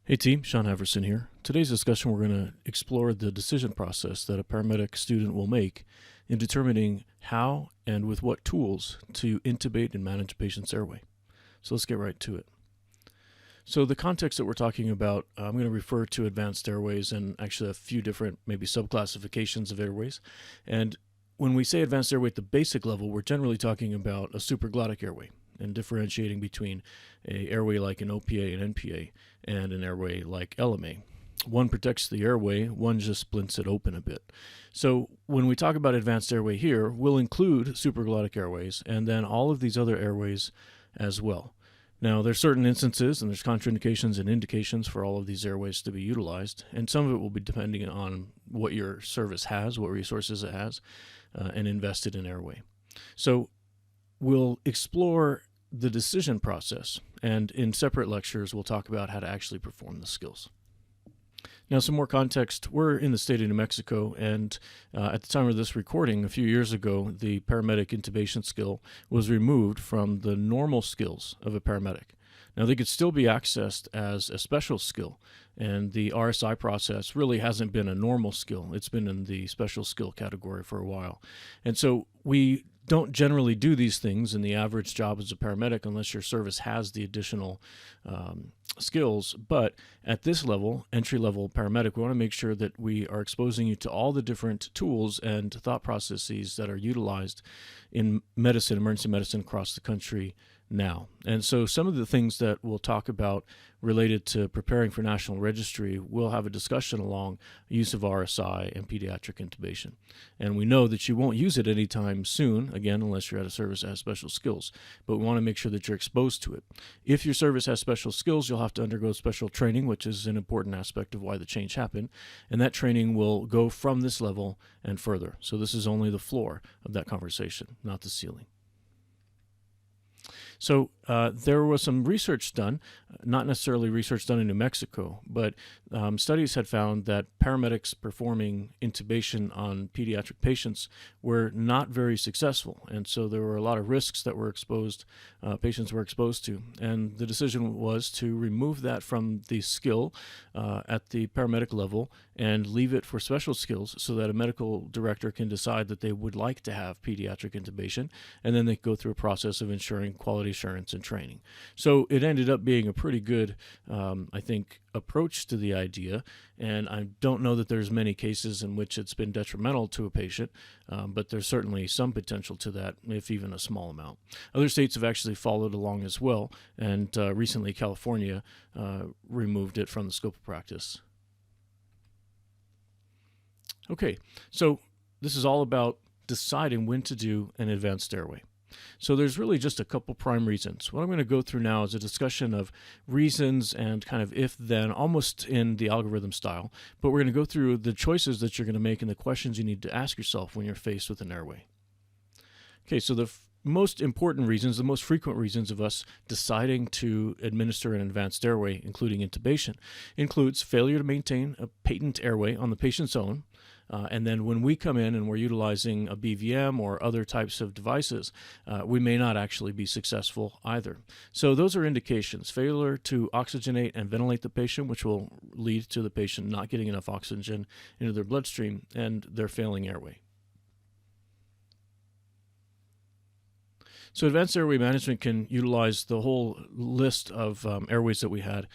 Hey team, Sean Everson here. Today's discussion we're going to explore the decision process that a paramedic student will make in determining how and with what tools to intubate and manage a patient's airway. So let's get right to it. So the context that we're talking about, I'm going to refer to advanced airways and actually a few different maybe subclassifications of airways. And when we say advanced airway at the basic level, we're generally talking about a supraglottic airway and differentiating between an airway like an OPA and NPA and an airway like LMA. One protects the airway, one just splints it open a bit. So when we talk about advanced airway here, we'll include supraglottic airways and then all of these other airways as well. Now, there's certain instances and there's contraindications and indications for all of these airways to be utilized, and some of it will be depending on what your service has, what resources it has, and invested in airway. So we'll explore the decision process, and in separate lectures, we'll talk about how to actually perform the skills. Now, some more context. We're in the state of New Mexico, and at the time of this recording, a few years ago, the paramedic intubation skill was removed from the normal skills of a paramedic. Now, they could still be accessed as a special skill, and the RSI process really hasn't been a normal skill. It's been in the special skill category for a while. And so we don't generally do these things in the average job as a paramedic unless your service has the additional skills. But at this level, entry-level paramedic, we want to make sure that we are exposing you to all the different tools and thought processes that are utilized in medicine, emergency medicine across the country now. And so some of the things that we'll talk about related to preparing for national registry, we'll have a discussion along use of RSI and pediatric intubation. And we know that you won't use it anytime soon, again, unless you're at a service that has special skills. But we want to make sure that you're exposed to it. If your service has special skills, you'll have to undergo special training, which is an important aspect of why the change happened. And that training will go from this level and further. So this is only the floor of that conversation, not the ceiling. So there was some research done, not necessarily research done in New Mexico, but studies had found that paramedics performing intubation on pediatric patients were not very successful. And so there were a lot of risks that were exposed, patients were exposed to. And the decision was to remove that from the skill at the paramedic level and leave it for special skills so that a medical director can decide that they would like to have pediatric intubation, and then they go through a process of ensuring quality assurance and training. So it ended up being a pretty good, I think, approach to the idea, and I don't know that there's many cases in which it's been detrimental to a patient, but there's certainly some potential to that, if even a small amount. Other states have actually followed along as well, and recently California removed it from the scope of practice. Okay, so this is all about deciding when to do an advanced airway. So there's really just a couple prime reasons. What I'm going to go through now is a discussion of reasons and kind of if-then, almost in the algorithm style, but we're going to go through the choices that you're going to make and the questions you need to ask yourself when you're faced with an airway. Okay, so the most important reasons, the most frequent reasons of us deciding to administer an advanced airway, including intubation, includes failure to maintain a patent airway on the patient's own. And then when we come in and we're utilizing a BVM or other types of devices, we may not actually be successful either. So those are indications: failure to oxygenate and ventilate the patient, which will lead to the patient not getting enough oxygen into their bloodstream, and their failing airway. So advanced airway management can utilize the whole list of airways that we had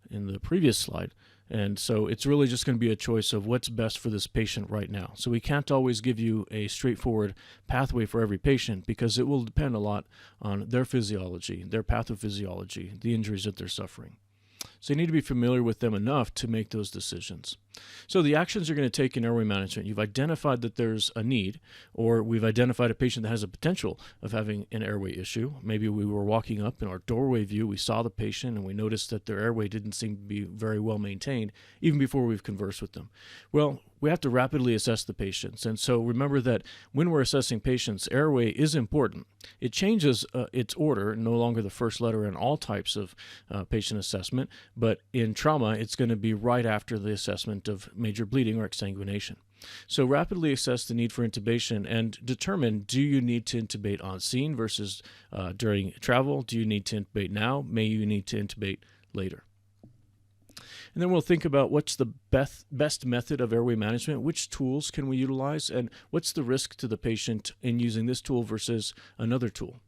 in the previous slide. And so it's really just going to be a choice of what's best for this patient right now. So we can't always give you a straightforward pathway for every patient because it will depend a lot on their physiology, their pathophysiology, the injuries that they're suffering. So you need to be familiar with them enough to make those decisions. So the actions you're going to take in airway management: you've identified that there's a need, or we've identified a patient that has a potential of having an airway issue. Maybe we were walking up in our doorway view, we saw the patient, and we noticed that their airway didn't seem to be very well maintained, even before we've conversed with them. Well, we have to rapidly assess the patients. And so remember that when we're assessing patients, airway is important. It changes its order, no longer the first letter in all types of patient assessment, but in trauma, it's going to be right after the assessment of major bleeding or exsanguination. So rapidly assess the need for intubation and determine, do you need to intubate on scene versus during travel? Do you need to intubate now? May you need to intubate later? And then we'll think about what's the best method of airway management, which tools can we utilize, and what's the risk to the patient in using this tool versus another tool.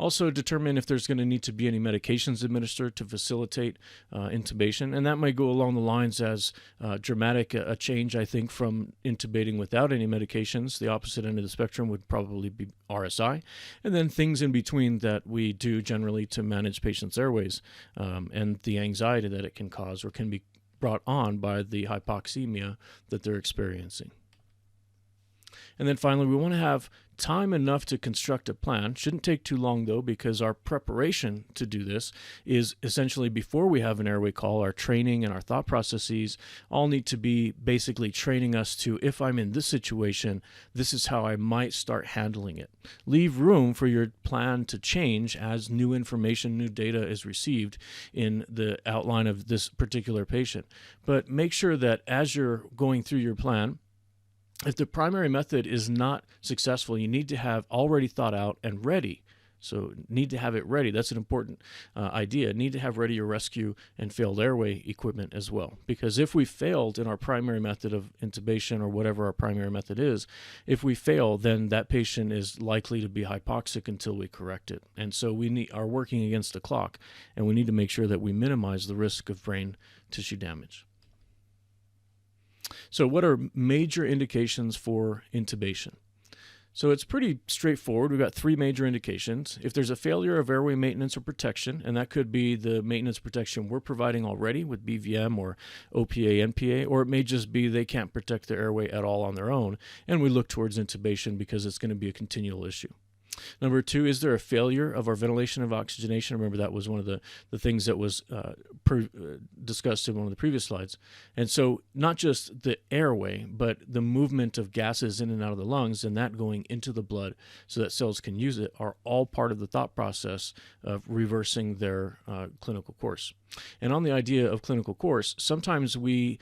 Also determine if there's going to need to be any medications administered to facilitate intubation, and that might go along the lines as dramatic a change, I think, from intubating without any medications. The opposite end of the spectrum would probably be RSI, and then things in between that we do generally to manage patients' airways and the anxiety that it can cause or can be brought on by the hypoxemia that they're experiencing. And then finally, we want to have time enough to construct a plan. Shouldn't take too long, though, because our preparation to do this is essentially before we have an airway call. Our training and our thought processes all need to be basically training us to, if I'm in this situation, this is how I might start handling it. Leave room for your plan to change as new information, new data is received in the outline of this particular patient. But make sure that as you're going through your plan, if the primary method is not successful, you need to have already thought out and ready. So need to have it ready. That's an important idea. Need to have ready your rescue and failed airway equipment as well. Because if we failed in our primary method of intubation or whatever our primary method is, if we fail, then that patient is likely to be hypoxic until we correct it. And so we are working against the clock, and we need to make sure that we minimize the risk of brain tissue damage. So what are major indications for intubation? So it's pretty straightforward. We've got three major indications. If there's a failure of airway maintenance or protection, and that could be the maintenance protection we're providing already with BVM or OPA, NPA, or it may just be they can't protect their airway at all on their own, and we look towards intubation because it's going to be a continual issue. Number two, is there a failure of our ventilation and oxygenation? Remember, that was one of the things that was discussed in one of the previous slides. And so not just the airway, but the movement of gases in and out of the lungs and that going into the blood so that cells can use it are all part of the thought process of reversing their clinical course. And on the idea of clinical course, sometimes we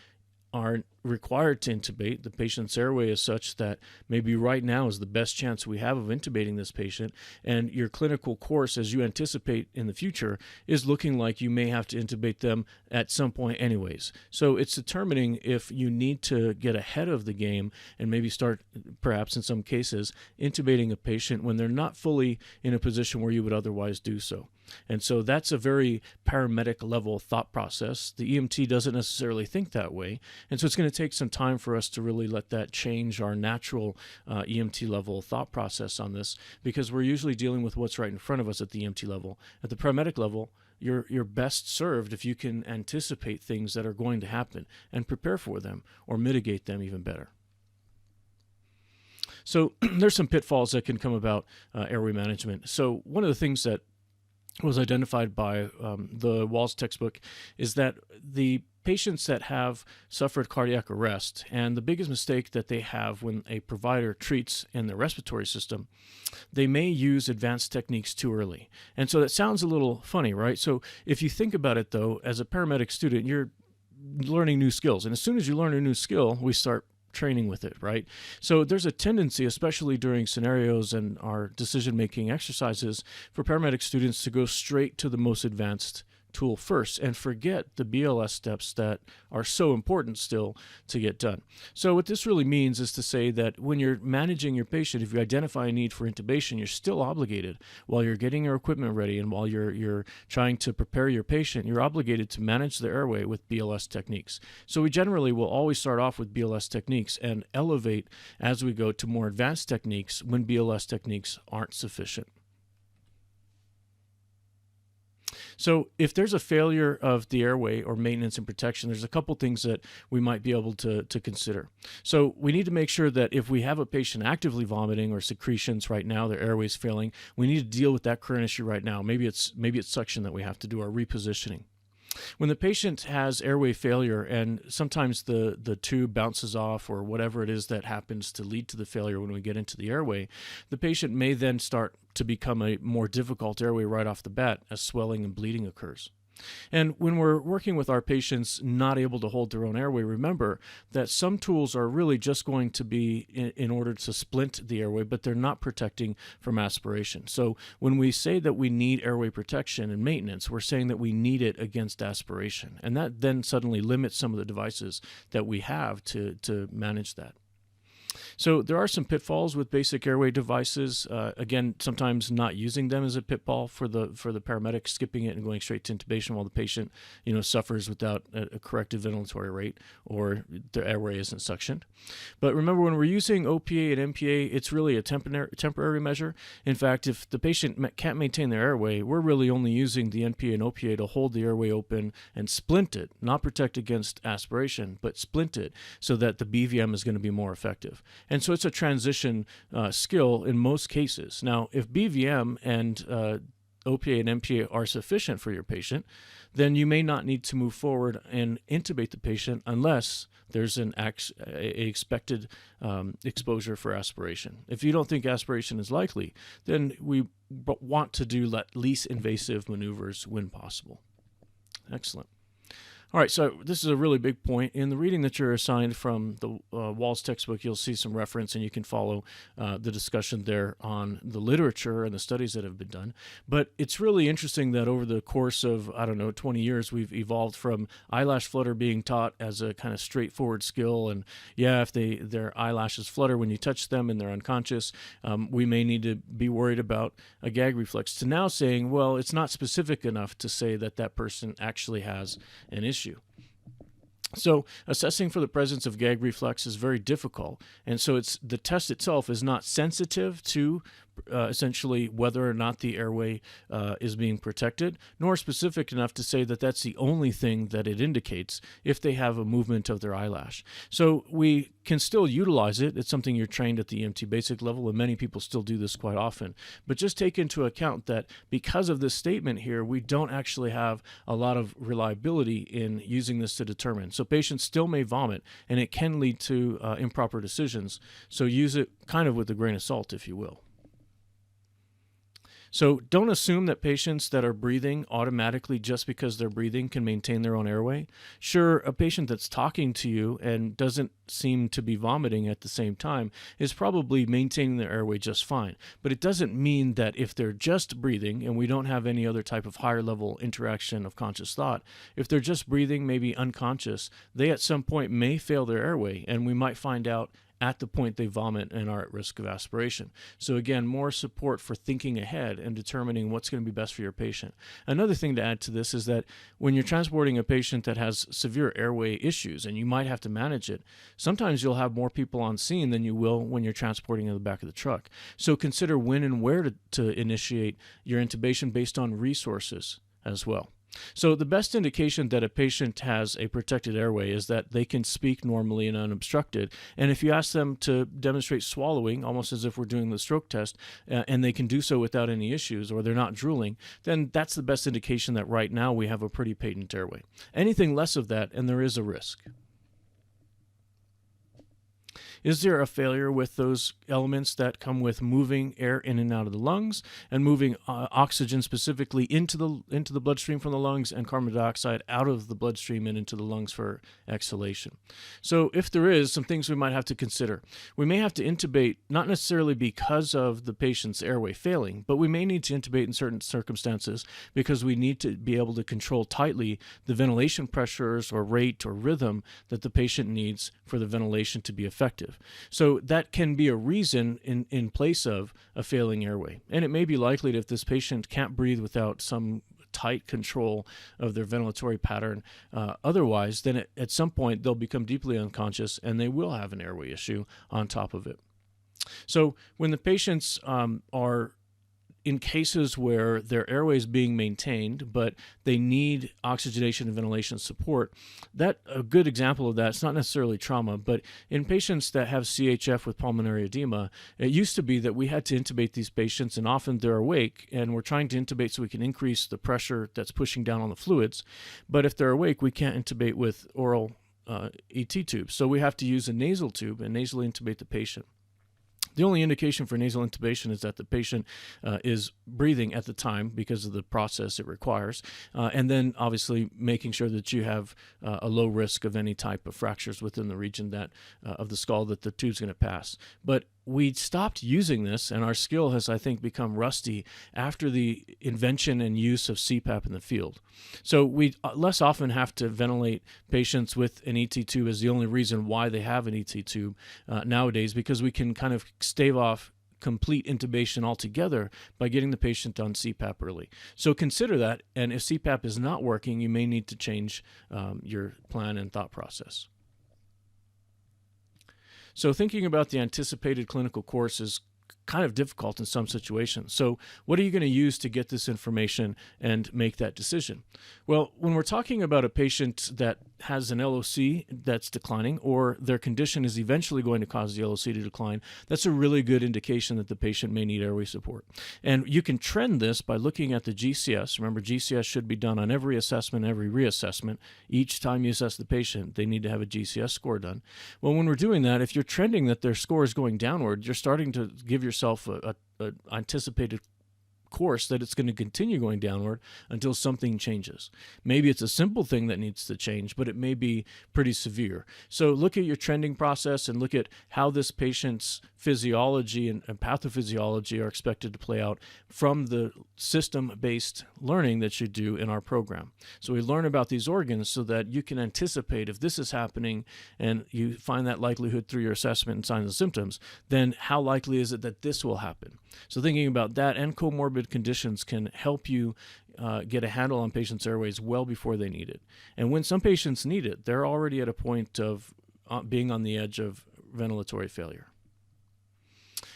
are required to intubate. The patient's airway is such that maybe right now is the best chance we have of intubating this patient, and your clinical course, as you anticipate in the future, is looking like you may have to intubate them at some point anyways. So it's determining if you need to get ahead of the game and maybe start, perhaps in some cases, intubating a patient when they're not fully in a position where you would otherwise do so. And so that's a very paramedic level thought process. The EMT doesn't necessarily think that way. And so it's going to take some time for us to really let that change our natural EMT level thought process on this, because we're usually dealing with what's right in front of us at the EMT level. At the paramedic level, you're best served if you can anticipate things that are going to happen and prepare for them or mitigate them even better. So there's some pitfalls that can come about airway management. So one of the things that was identified by the Walls textbook is that the patients that have suffered cardiac arrest, and the biggest mistake that they have when a provider treats in the respiratory system, they may use advanced techniques too early. And so that sounds a little funny, right? So if you think about it, though, as a paramedic student, you're learning new skills. And as soon as you learn a new skill, we start training with it, right? So there's a tendency, especially during scenarios and our decision-making exercises, for paramedic students to go straight to the most advanced tool first and forget the BLS steps that are so important still to get done. So what this really means is to say that when you're managing your patient, if you identify a need for intubation, you're still obligated while you're getting your equipment ready and while you're trying to prepare your patient, you're obligated to manage the airway with BLS techniques. So we generally will always start off with BLS techniques and elevate as we go to more advanced techniques when BLS techniques aren't sufficient. So if there's a failure of the airway or maintenance and protection, there's a couple things that we might be able to consider. So we need to make sure that if we have a patient actively vomiting or secretions right now, their airway's failing, we need to deal with that current issue right now. Maybe it's suction that we have to do, or repositioning. When the patient has airway failure and sometimes the tube bounces off or whatever it is that happens to lead to the failure when we get into the airway, the patient may then start to become a more difficult airway right off the bat as swelling and bleeding occurs. And when we're working with our patients not able to hold their own airway, remember that some tools are really just going to be in order to splint the airway, but they're not protecting from aspiration. So when we say that we need airway protection and maintenance, we're saying that we need it against aspiration. And that then suddenly limits some of the devices that we have to manage that. So there are some pitfalls with basic airway devices. Again, sometimes not using them is a pitfall for the paramedic, skipping it and going straight to intubation while the patient, suffers without a corrected ventilatory rate or the airway isn't suctioned. But remember, when we're using OPA and MPA, it's really a temporary measure. In fact, if the patient can't maintain their airway, we're really only using the NPA and OPA to hold the airway open and splint it, not protect against aspiration, but splint it so that the BVM is going to be more effective. And so it's a transition skill in most cases. Now, if BVM and OPA and MPA are sufficient for your patient, then you may not need to move forward and intubate the patient unless there's an expected exposure for aspiration. If you don't think aspiration is likely, then we want to do least invasive maneuvers when possible. Excellent. All right, so this is a really big point. In the reading that you're assigned from the Walls textbook, you'll see some reference, and you can follow the discussion there on the literature and the studies that have been done. But it's really interesting that over the course of, 20 years, we've evolved from eyelash flutter being taught as a kind of straightforward skill. And yeah, if their eyelashes flutter when you touch them and they're unconscious, we may need to be worried about a gag reflex, to now saying, well, it's not specific enough to say that that person actually has an issue. So assessing for the presence of gag reflex is very difficult, and so the test itself is not sensitive to essentially whether or not the airway is being protected, nor specific enough to say that that's the only thing that it indicates if they have a movement of their eyelash. So we can still utilize it. It's something you're trained at the EMT basic level, and many people still do this quite often. But just take into account that because of this statement here, we don't actually have a lot of reliability in using this to determine. So patients still may vomit, and it can lead to improper decisions. So use it kind of with a grain of salt, if you will. So don't assume that patients that are breathing automatically, just because they're breathing, can maintain their own airway. Sure, a patient that's talking to you and doesn't seem to be vomiting at the same time is probably maintaining their airway just fine. But it doesn't mean that if they're just breathing and we don't have any other type of higher level interaction of conscious thought, if they're just breathing, maybe unconscious, they at some point may fail their airway, and we might find out at the point they vomit and are at risk of aspiration. So again, more support for thinking ahead and determining what's going to be best for your patient. Another thing to add to this is that when you're transporting a patient that has severe airway issues and you might have to manage it, sometimes you'll have more people on scene than you will when you're transporting in the back of the truck. So consider when and where to initiate your intubation based on resources as well. So the best indication that a patient has a protected airway is that they can speak normally and unobstructed. And if you ask them to demonstrate swallowing, almost as if we're doing the stroke test, and they can do so without any issues, or they're not drooling, then that's the best indication that right now we have a pretty patent airway. Anything less of that, and there is a risk. Is there a failure with those elements that come with moving air in and out of the lungs and moving oxygen specifically into the bloodstream from the lungs and carbon dioxide out of the bloodstream and into the lungs for exhalation? So if there is, some things we might have to consider. We may have to intubate, not necessarily because of the patient's airway failing, but we may need to intubate in certain circumstances because we need to be able to control tightly the ventilation pressures or rate or rhythm that the patient needs for the ventilation to be effective. So that can be a reason in place of a failing airway. And it may be likely that if this patient can't breathe without some tight control of their ventilatory pattern otherwise, then at some point they'll become deeply unconscious and they will have an airway issue on top of it. So when the patients are in cases where their airway is being maintained, but they need oxygenation and ventilation support, that a good example of that, it's not necessarily trauma, but in patients that have CHF with pulmonary edema, it used to be that we had to intubate these patients, and often they're awake, and we're trying to intubate so we can increase the pressure that's pushing down on the fluids. But if they're awake, we can't intubate with oral ET tubes. So we have to use a nasal tube and nasally intubate the patient. The only indication for nasal intubation is that the patient is breathing at the time because of the process it requires, and then obviously making sure that you have a low risk of any type of fractures within the region that of the skull that the tube's going to pass. But we stopped using this, and our skill has, I think, become rusty after the invention and use of CPAP in the field. So we less often have to ventilate patients with an ET tube as the only reason why they have an ET tube nowadays, because we can kind of stave off complete intubation altogether by getting the patient on CPAP early. So consider that, and if CPAP is not working, you may need to change your plan and thought process. So thinking about the anticipated clinical course is kind of difficult in some situations. So what are you going to use to get this information and make that decision? Well, when we're talking about a patient that has an LOC that's declining, or their condition is eventually going to cause the LOC to decline, that's a really good indication that the patient may need airway support. And you can trend this by looking at the GCS. Remember, GCS should be done on every assessment, every reassessment. Each time you assess the patient, they need to have a GCS score done. Well, when we're doing that, if you're trending that their score is going downward, you're starting to give yourself an anticipated course that it's going to continue going downward until something changes. Maybe it's a simple thing that needs to change, but it may be pretty severe. So look at your trending process and look at how this patient's physiology and pathophysiology are expected to play out from the system-based learning that you do in our program. So we learn about these organs so that you can anticipate if this is happening and you find that likelihood through your assessment and signs and symptoms, then how likely is it that this will happen? So thinking about that and comorbid conditions can help you get a handle on patients' airways well before they need it. And when some patients need it, they're already at a point of being on the edge of ventilatory failure.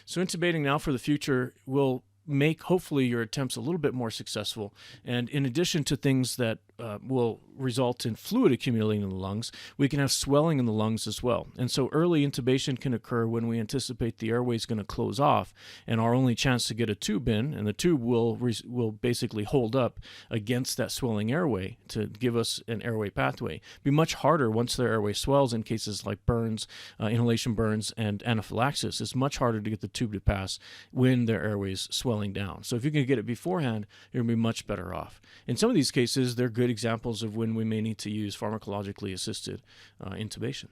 So intubating now for the future will make hopefully your attempts a little bit more successful. And in addition to things that will result in fluid accumulating in the lungs, we can have swelling in the lungs as well. And so early intubation can occur when we anticipate the airway is going to close off and our only chance to get a tube in, and the tube will basically hold up against that swelling airway to give us an airway pathway. It'd be much harder once their airway swells in cases like burns, inhalation burns, and anaphylaxis. It's much harder to get the tube to pass when their airway's swelling down. So if you can get it beforehand, you're going to be much better off. In some of these cases, they're good examples of when we may need to use pharmacologically assisted intubation.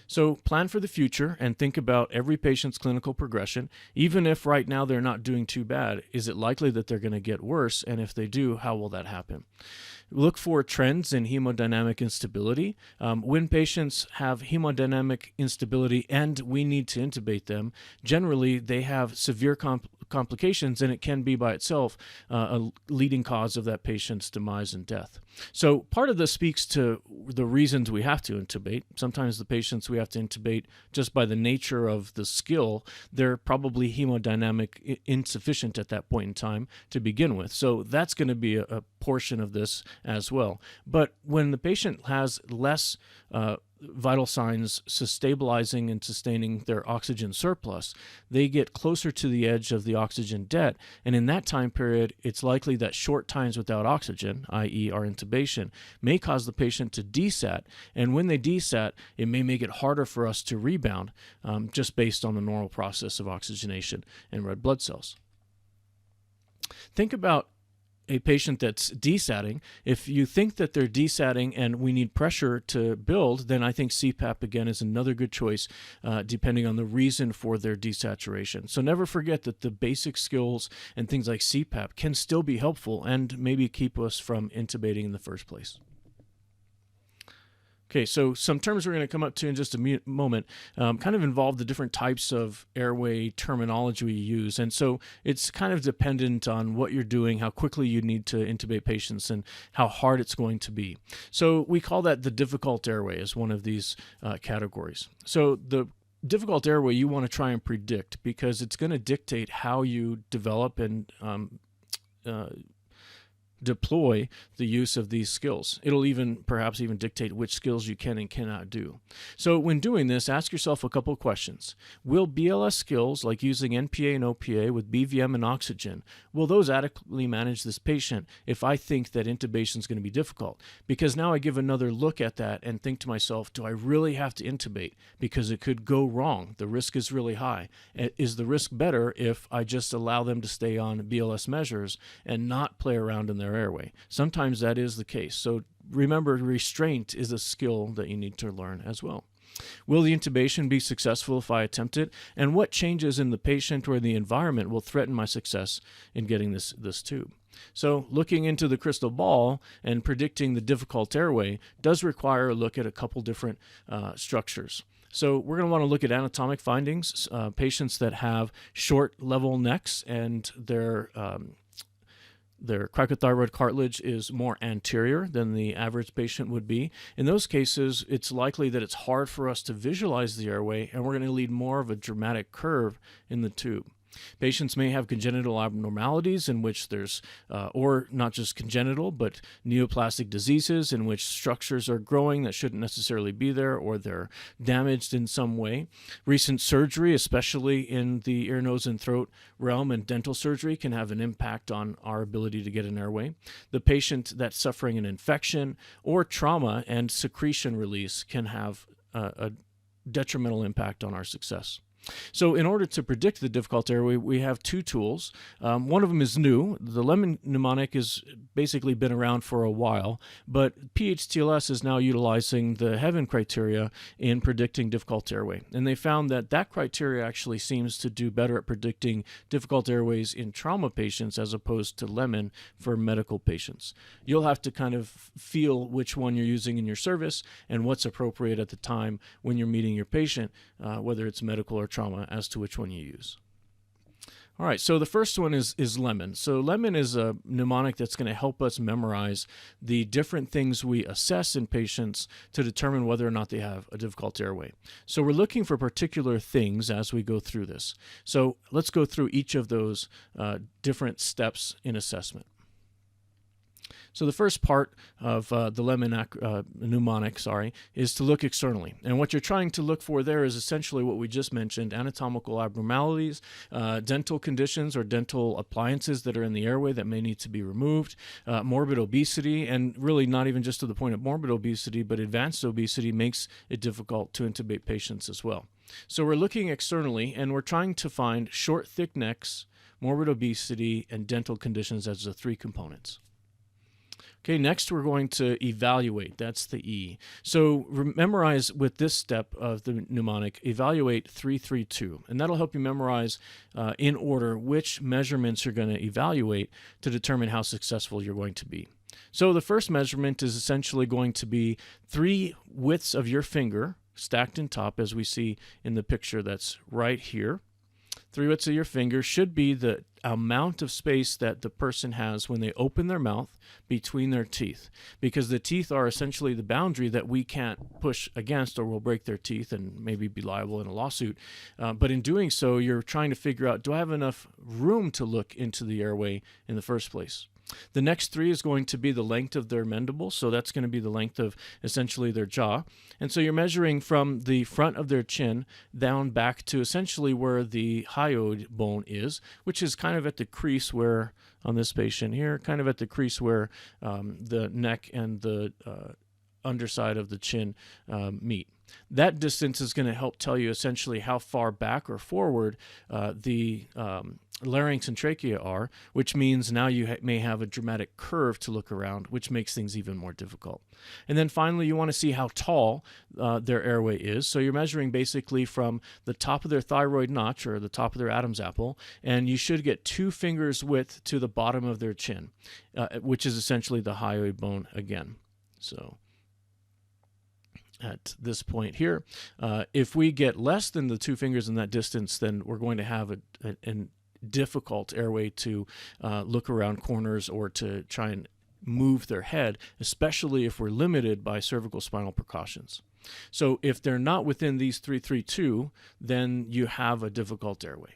So plan for the future and think about every patient's clinical progression. Even if right now they're not doing too bad, is it likely that they're going to get worse? And if they do, how will that happen? Look for trends in hemodynamic instability. When patients have hemodynamic instability and we need to intubate them, generally they have severe complications, and it can be by itself a leading cause of that patient's demise and death. So part of this speaks to the reasons we have to intubate. Sometimes the patients we have to intubate just by the nature of the skill, they're probably hemodynamic insufficient at that point in time to begin with. So that's going to be a portion of this as well. But when the patient has less vital signs stabilizing and sustaining their oxygen surplus, they get closer to the edge of the oxygen debt. And in that time period, it's likely that short times without oxygen, i.e. our intubation, may cause the patient to desat. And when they desat, it may make it harder for us to rebound just based on the normal process of oxygenation and red blood cells. Think about a patient that's desatting. If you think that they're desatting and we need pressure to build, then I think CPAP again is another good choice depending on the reason for their desaturation. So never forget that the basic skills and things like CPAP can still be helpful and maybe keep us from intubating in the first place. Okay, so some terms we're going to come up to in just a moment kind of involve the different types of airway terminology we use. And so it's kind of dependent on what you're doing, how quickly you need to intubate patients, and how hard it's going to be. So we call that the difficult airway as one of these categories. So the difficult airway you want to try and predict because it's going to dictate how you develop and deploy the use of these skills. It'll perhaps even dictate which skills you can and cannot do. So when doing this, ask yourself a couple of questions. Will BLS skills like using NPA and OPA with BVM and oxygen, will those adequately manage this patient if I think that intubation is going to be difficult? Because now I give another look at that and think to myself, do I really have to intubate? Because it could go wrong. The risk is really high. Is the risk better if I just allow them to stay on BLS measures and not play around in their airway? Sometimes that is the case. So remember, restraint is a skill that you need to learn as well. Will the intubation be successful if I attempt it? And what changes in the patient or the environment will threaten my success in getting this tube? So looking into the crystal ball and predicting the difficult airway does require a look at a couple different structures. So we're going to want to look at anatomic findings, patients that have short level necks and their cricothyroid cartilage is more anterior than the average patient would be. In those cases, it's likely that it's hard for us to visualize the airway, and we're going to lead more of a dramatic curve in the tube. Patients may have congenital abnormalities in which there's, or not just congenital, but neoplastic diseases in which structures are growing that shouldn't necessarily be there, or they're damaged in some way. Recent surgery, especially in the ear, nose, and throat realm, and dental surgery can have an impact on our ability to get an airway. The patient that's suffering an infection or trauma and secretion release can have a detrimental impact on our success. So in order to predict the difficult airway, we have two tools. One of them is new. The Lemon mnemonic has basically been around for a while, but PHTLS is now utilizing the Heaven criteria in predicting difficult airway. And they found that that criteria actually seems to do better at predicting difficult airways in trauma patients as opposed to Lemon for medical patients. You'll have to kind of feel which one you're using in your service and what's appropriate at the time when you're meeting your patient, whether it's medical or trauma, as to which one you use. All right, so the first one is Lemon. So Lemon is a mnemonic that's going to help us memorize the different things we assess in patients to determine whether or not they have a difficult airway. So we're looking for particular things as we go through this. So let's go through each of those different steps in assessment. So the first part of the Lemon mnemonic, is to look externally. And what you're trying to look for there is essentially what we just mentioned: anatomical abnormalities, dental conditions or dental appliances that are in the airway that may need to be removed, morbid obesity, and really not even just to the point of morbid obesity, but advanced obesity makes it difficult to intubate patients as well. So we're looking externally, and we're trying to find short, thick necks, morbid obesity, and dental conditions as the three components. Okay, next we're going to evaluate. That's the E. So memorize with this step of the mnemonic, evaluate 332. And that'll help you memorize in order which measurements you're going to evaluate to determine how successful you're going to be. So the first measurement is essentially going to be 3 widths of your finger stacked in top, as we see in the picture that's right here. 3 widths of your finger should be the amount of space that the person has when they open their mouth between their teeth, because the teeth are essentially the boundary that we can't push against or we'll break their teeth and maybe be liable in a lawsuit. But in doing so, you're trying to figure out, do I have enough room to look into the airway in the first place? The next 3 is going to be the length of their mandible, so that's going to be the length of essentially their jaw. And so you're measuring from the front of their chin down back to essentially where the hyoid bone is, which is kind of at the crease where, on this patient here, kind of at the crease where the neck and the underside of the chin meet. That distance is going to help tell you essentially how far back or forward the larynx and trachea are, which means now you may have a dramatic curve to look around, which makes things even more difficult. And then finally, you want to see how tall their airway is. So you're measuring basically from the top of their thyroid notch, or the top of their Adam's apple, and you should get 2 fingers width to the bottom of their chin, which is essentially the hyoid bone again. So at this point here, if we get less than the 2 fingers in that distance, then we're going to have a difficult airway to look around corners or to try and move their head, especially if we're limited by cervical spinal precautions. So if they're not within these 332, then you have a difficult airway.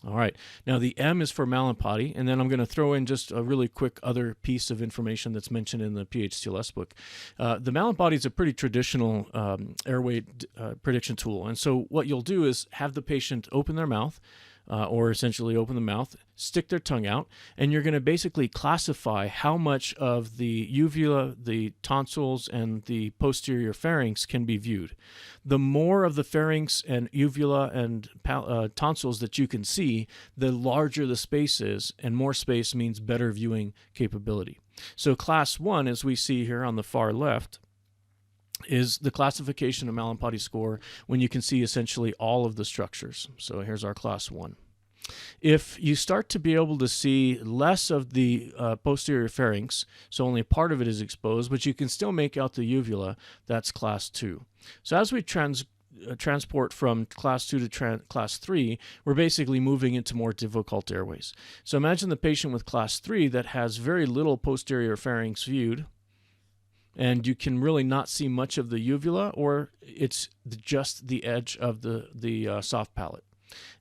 All right. Now the M is for Malampati, and then I'm going to throw in just a really quick other piece of information that's mentioned in the PHTLS book. The Malampati is a pretty traditional airway prediction tool, and so what you'll do is have the patient open their mouth, or essentially open the mouth, stick their tongue out, and you're going to basically classify how much of the uvula, the tonsils, and the posterior pharynx can be viewed. The more of the pharynx and uvula and tonsils that you can see, the larger the space is, and more space means better viewing capability. So class 1, as we see here on the far left, is the classification of Malampati score when you can see essentially all of the structures. So here's our class 1. If you start to be able to see less of the posterior pharynx, so only part of it is exposed, but you can still make out the uvula, that's class 2. So as we transport from class 2 to class 3, we're basically moving into more difficult airways. So imagine the patient with class 3 that has very little posterior pharynx viewed, and you can really not see much of the uvula, or it's just the edge of the soft palate.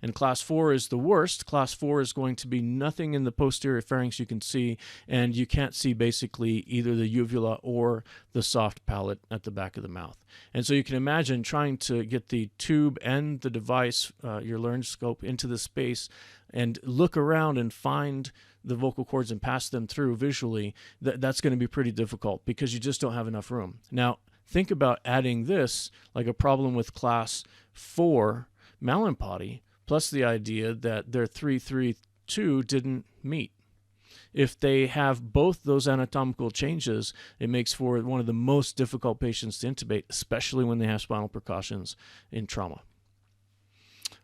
And class 4 is the worst. Class 4 is going to be nothing in the posterior pharynx you can see, and you can't see basically either the uvula or the soft palate at the back of the mouth. And so you can imagine trying to get the tube and the device, your laryngoscope, into the space and look around and find the vocal cords and pass them through visually. That's going to be pretty difficult because you just don't have enough room. Now, think about adding this, like a problem with class 4 Malampati, plus the idea that their 332 didn't meet. If they have both those anatomical changes, it makes for one of the most difficult patients to intubate, especially when they have spinal percussions in trauma.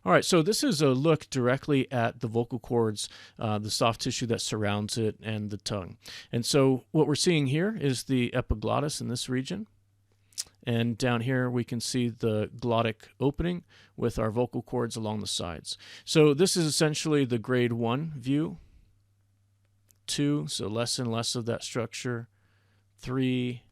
All right, so this is a look directly at the vocal cords, the soft tissue that surrounds it, and the tongue. And so what we're seeing here is the epiglottis in this region. And down here we can see the glottic opening with our vocal cords along the sides. So this is essentially the grade 1 view. 2, so less and less of that structure. 3,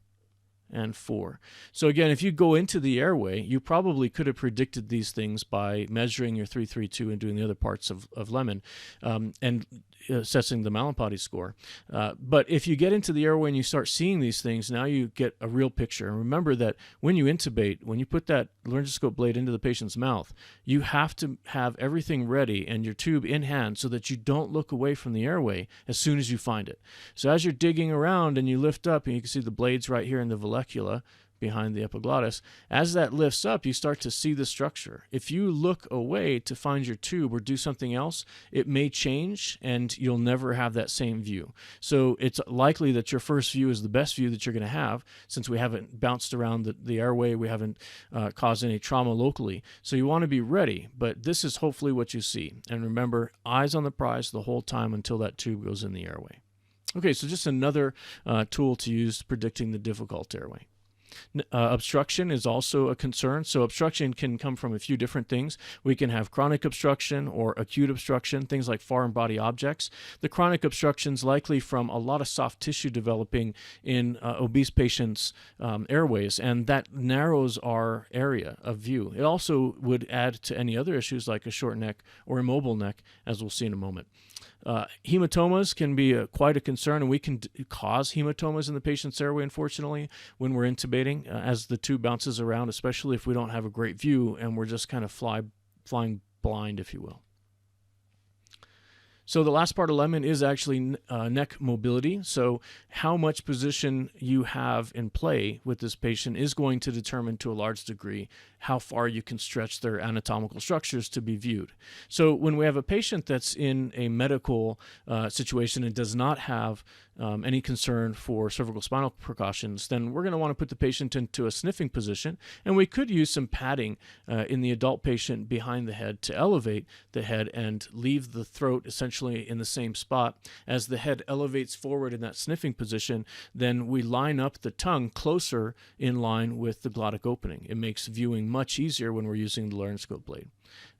and 4. So again, if you go into the airway, you probably could have predicted these things by measuring your 332 and doing the other parts of Lemon and assessing the Malampati score. But if you get into the airway and you start seeing these things, now you get a real picture. And remember that when you intubate, when you put that laryngoscope blade into the patient's mouth, you have to have everything ready and your tube in hand so that you don't look away from the airway as soon as you find it. So as you're digging around and you lift up, and you can see the blades right here in the vallecula behind the epiglottis, as that lifts up, you start to see the structure. If you look away to find your tube or do something else, it may change and you'll never have that same view. So it's likely that your first view is the best view that you're going to have, since we haven't bounced around the airway, we haven't caused any trauma locally. So you want to be ready, but this is hopefully what you see. And remember, eyes on the prize the whole time until that tube goes in the airway. Okay, so just another tool to use predicting the difficult airway. Obstruction is also a concern. So obstruction can come from a few different things. We can have chronic obstruction or acute obstruction, things like foreign body objects. The chronic obstruction is likely from a lot of soft tissue developing in obese patients' airways, and that narrows our area of view. It also would add to any other issues like a short neck or immobile neck, as we'll see in a moment. Hematomas can be quite a concern, and we can cause hematomas in the patient's airway, unfortunately, when we're intubating, as the tube bounces around, especially if we don't have a great view and we're just kind of flying blind, if you will. So the last part of Lemon is actually neck mobility. So how much position you have in play with this patient is going to determine to a large degree how far you can stretch their anatomical structures to be viewed. So when we have a patient that's in a medical situation and does not have any concern for cervical spinal precautions, then we're going to want to put the patient into a sniffing position, and we could use some padding in the adult patient behind the head to elevate the head and leave the throat essentially in the same spot. As the head elevates forward in that sniffing position, then we line up the tongue closer in line with the glottic opening. It makes viewing much easier when we're using the laryngoscope blade.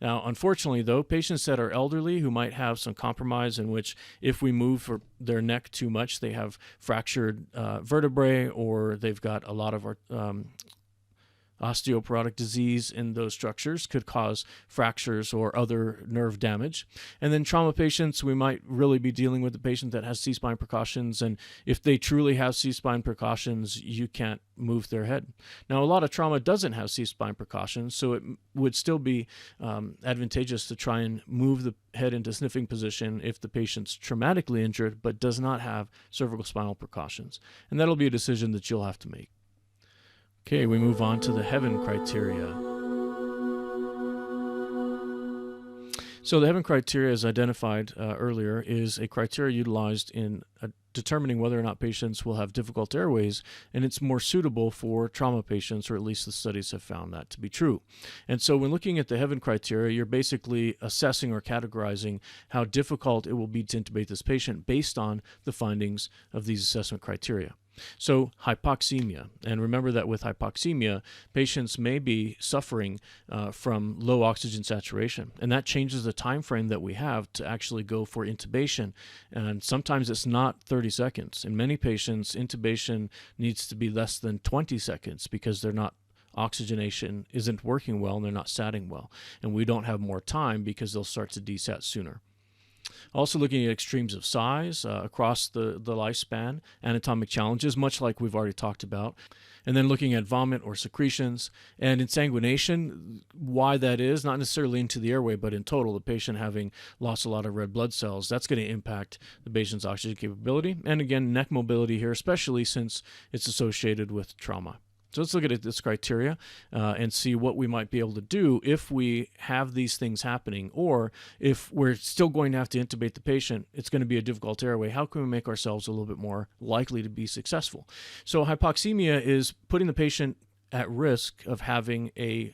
Now, unfortunately, though, patients that are elderly who might have some compromise in which if we move their neck too much, they have fractured vertebrae, or they've got a lot of Osteoporotic disease in those structures could cause fractures or other nerve damage. And then trauma patients, we might really be dealing with a patient that has C-spine precautions, and if they truly have C-spine precautions, you can't move their head. Now, a lot of trauma doesn't have C-spine precautions, so it would still be advantageous to try and move the head into sniffing position if the patient's traumatically injured but does not have cervical spinal precautions. And that'll be a decision that you'll have to make. Okay, we move on to the Heaven criteria. So the Heaven criteria, as identified earlier, is a criteria utilized in determining whether or not patients will have difficult airways, and it's more suitable for trauma patients, or at least the studies have found that to be true. And so when looking at the Heaven criteria, you're basically assessing or categorizing how difficult it will be to intubate this patient based on the findings of these assessment criteria. So hypoxemia, and remember that with hypoxemia, patients may be suffering from low oxygen saturation, and that changes the time frame that we have to actually go for intubation. And sometimes it's not 30 seconds. In many patients, intubation needs to be less than 20 seconds because they're not oxygenation isn't working well and they're not satting well, and we don't have more time because they'll start to desat sooner. Also looking at extremes of size across the lifespan, anatomic challenges, much like we've already talked about, and then looking at vomit or secretions, and insanguination, why that is, not necessarily into the airway, but in total, the patient having lost a lot of red blood cells, that's going to impact the patient's oxygen capability, and again, neck mobility here, especially since it's associated with trauma. So let's look at this criteria and see what we might be able to do if we have these things happening, or if we're still going to have to intubate the patient, it's going to be a difficult airway. How can we make ourselves a little bit more likely to be successful? So hypoxemia is putting the patient at risk of having a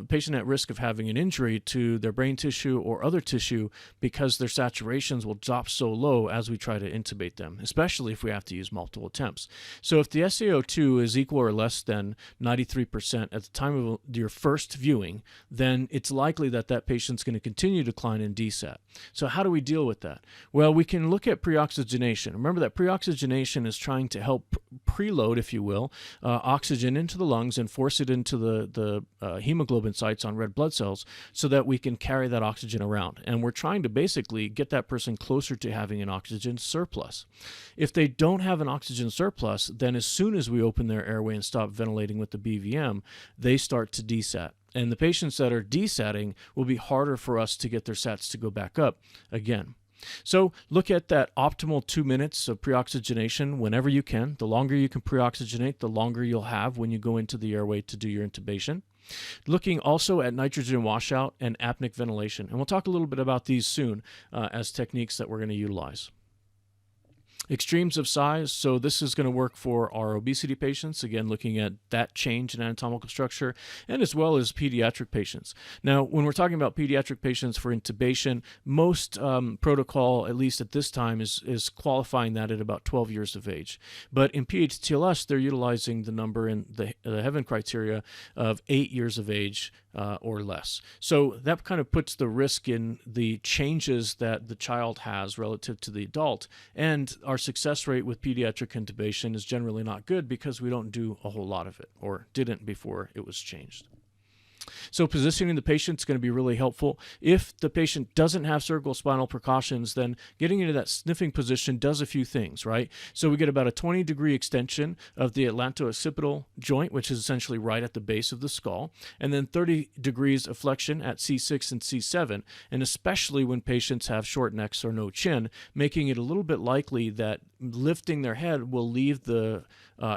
patient at risk of having an injury to their brain tissue or other tissue because their saturations will drop so low as we try to intubate them, especially if we have to use multiple attempts. So if the SaO2 is equal or less than 93% at the time of your first viewing, then it's likely that that patient's going to continue to decline in DSAT. So how do we deal with that? Well, we can look at preoxygenation. Remember that preoxygenation is trying to help preload, if you will, oxygen into the lungs and force it into the hemoglobin sites on red blood cells so that we can carry that oxygen around. And we're trying to basically get that person closer to having an oxygen surplus. If they don't have an oxygen surplus, then as soon as we open their airway and stop ventilating with the BVM, they start to desat. And the patients that are desatting will be harder for us to get their sats to go back up again. So look at that optimal 2 minutes of preoxygenation whenever you can. The longer you can preoxygenate, the longer you'll have when you go into the airway to do your intubation. Looking also at nitrogen washout and apneic ventilation. And we'll talk a little bit about these soon as techniques that we're going to utilize. Extremes of size, so this is going to work for our obesity patients, again looking at that change in anatomical structure, and as well as pediatric patients. Now, when we're talking about pediatric patients for intubation, most protocol, at least at this time, is qualifying that at about 12 years of age. But in PHTLS, they're utilizing the number in the Heaven criteria of 8 years of age or less. So that kind of puts the risk in the changes that the child has relative to the adult, and our success rate with pediatric intubation is generally not good because we don't do a whole lot of it, or didn't before it was changed. So positioning the patient is going to be really helpful. If the patient doesn't have cervical spinal precautions, then getting into that sniffing position does a few things, right? So we get about a 20-degree extension of the atlanto-occipital joint, which is essentially right at the base of the skull, and then 30 degrees of flexion at C6 and C7, and especially when patients have short necks or no chin, making it a little bit likely that lifting their head will leave the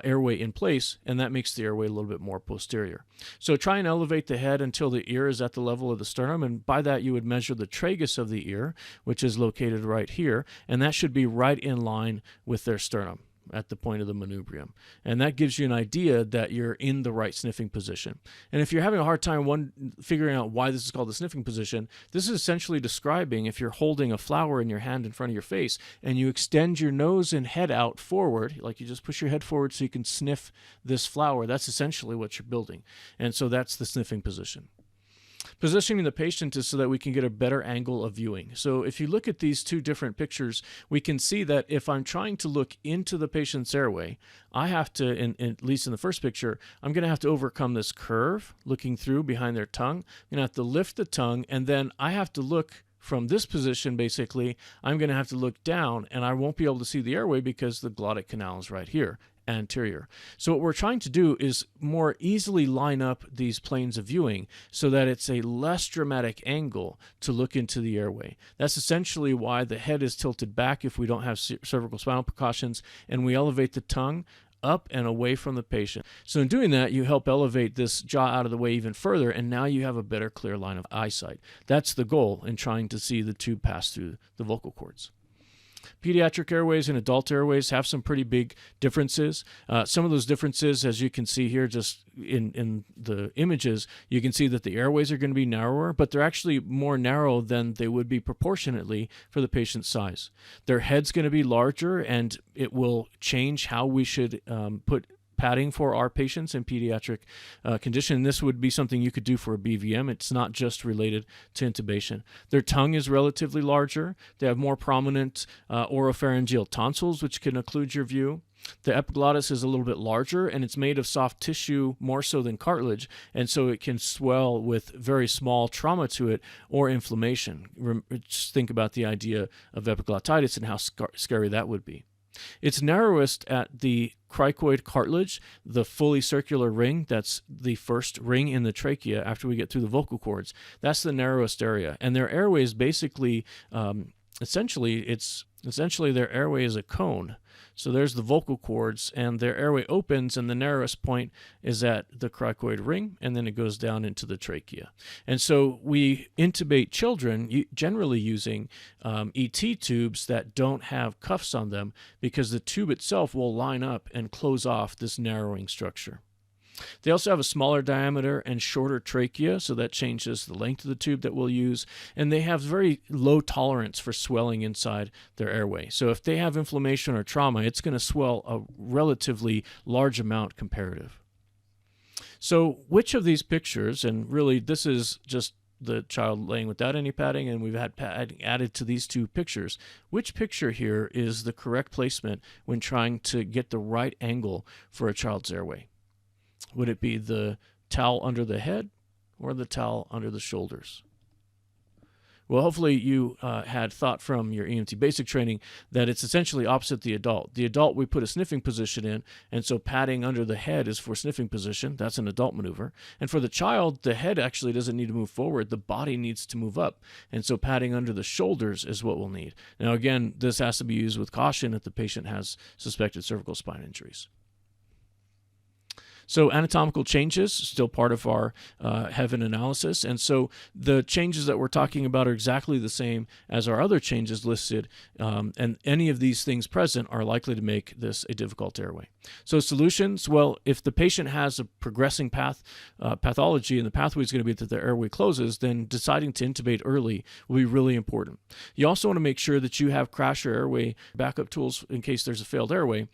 airway in place, and that makes the airway a little bit more posterior. So try and elevate the head until the ear is at the level of the sternum, and by that you would measure the tragus of the ear, which is located right here, and that should be right in line with their sternum at the point of the manubrium. And that gives you an idea that you're in the right sniffing position. And if you're having a hard time figuring out why this is called the sniffing position, this is essentially describing if you're holding a flower in your hand in front of your face and you extend your nose and head out forward, like you just push your head forward so you can sniff this flower, that's essentially what you're building. And so that's the sniffing position. Positioning the patient is so that we can get a better angle of viewing. So if you look at these two different pictures, we can see that if I'm trying to look into the patient's airway, I have to, at least in the first picture, I'm going to have to overcome this curve looking through behind their tongue. I'm going to have to lift the tongue, and then I have to look from this position. Basically, I'm going to have to look down, and I won't be able to see the airway because the glottic canal is right here, anterior. So what we're trying to do is more easily line up these planes of viewing so that it's a less dramatic angle to look into the airway. That's essentially why the head is tilted back if we don't have cervical spinal precautions, and we elevate the tongue up and away from the patient. So in doing that, you help elevate this jaw out of the way even further, and now you have a better clear line of eyesight. That's the goal in trying to see the tube pass through the vocal cords. Pediatric airways and adult airways have some pretty big differences. Some of those differences, as you can see here just in the images, you can see that the airways are going to be narrower, but they're actually more narrow than they would be proportionately for the patient's size. Their head's going to be larger, and it will change how we should put padding for our patients in pediatric condition. This would be something you could do for a BVM. It's not just related to intubation. Their tongue is relatively larger. They have more prominent oropharyngeal tonsils, which can occlude your view. The epiglottis is a little bit larger, and it's made of soft tissue more so than cartilage, and so it can swell with very small trauma to it or inflammation. Just think about the idea of epiglottitis and how scary that would be. It's narrowest at the cricoid cartilage, the fully circular ring. That's the first ring in the trachea after we get through the vocal cords. That's the narrowest area. And their airway is basically, essentially their airway is a cone. So there's the vocal cords, and their airway opens, and the narrowest point is at the cricoid ring, and then it goes down into the trachea. And so we intubate children generally using ET tubes that don't have cuffs on them, because the tube itself will line up and close off this narrowing structure. They also have a smaller diameter and shorter trachea, so that changes the length of the tube that we'll use, and they have very low tolerance for swelling inside their airway. So if they have inflammation or trauma, it's going to swell a relatively large amount comparative. So which of these pictures, and really this is just the child laying without any padding, and we've had padding added to these two pictures, which picture here is the correct placement when trying to get the right angle for a child's airway? Would it be the towel under the head or the towel under the shoulders? Well, hopefully you had thought from your EMT basic training that it's essentially opposite the adult. The adult we put a sniffing position in, and so padding under the head is for sniffing position. That's an adult maneuver. And for the child, the head actually doesn't need to move forward. The body needs to move up. And so padding under the shoulders is what we'll need. Now, again, this has to be used with caution if the patient has suspected cervical spine injuries. So anatomical changes, still part of our Heaven analysis. And so the changes that we're talking about are exactly the same as our other changes listed. And any of these things present are likely to make this a difficult airway. So solutions, well, if the patient has a progressing pathology and the pathway is going to be that the airway closes, then deciding to intubate early will be really important. You also want to make sure that you have crash or airway backup tools in case there's a failed airway.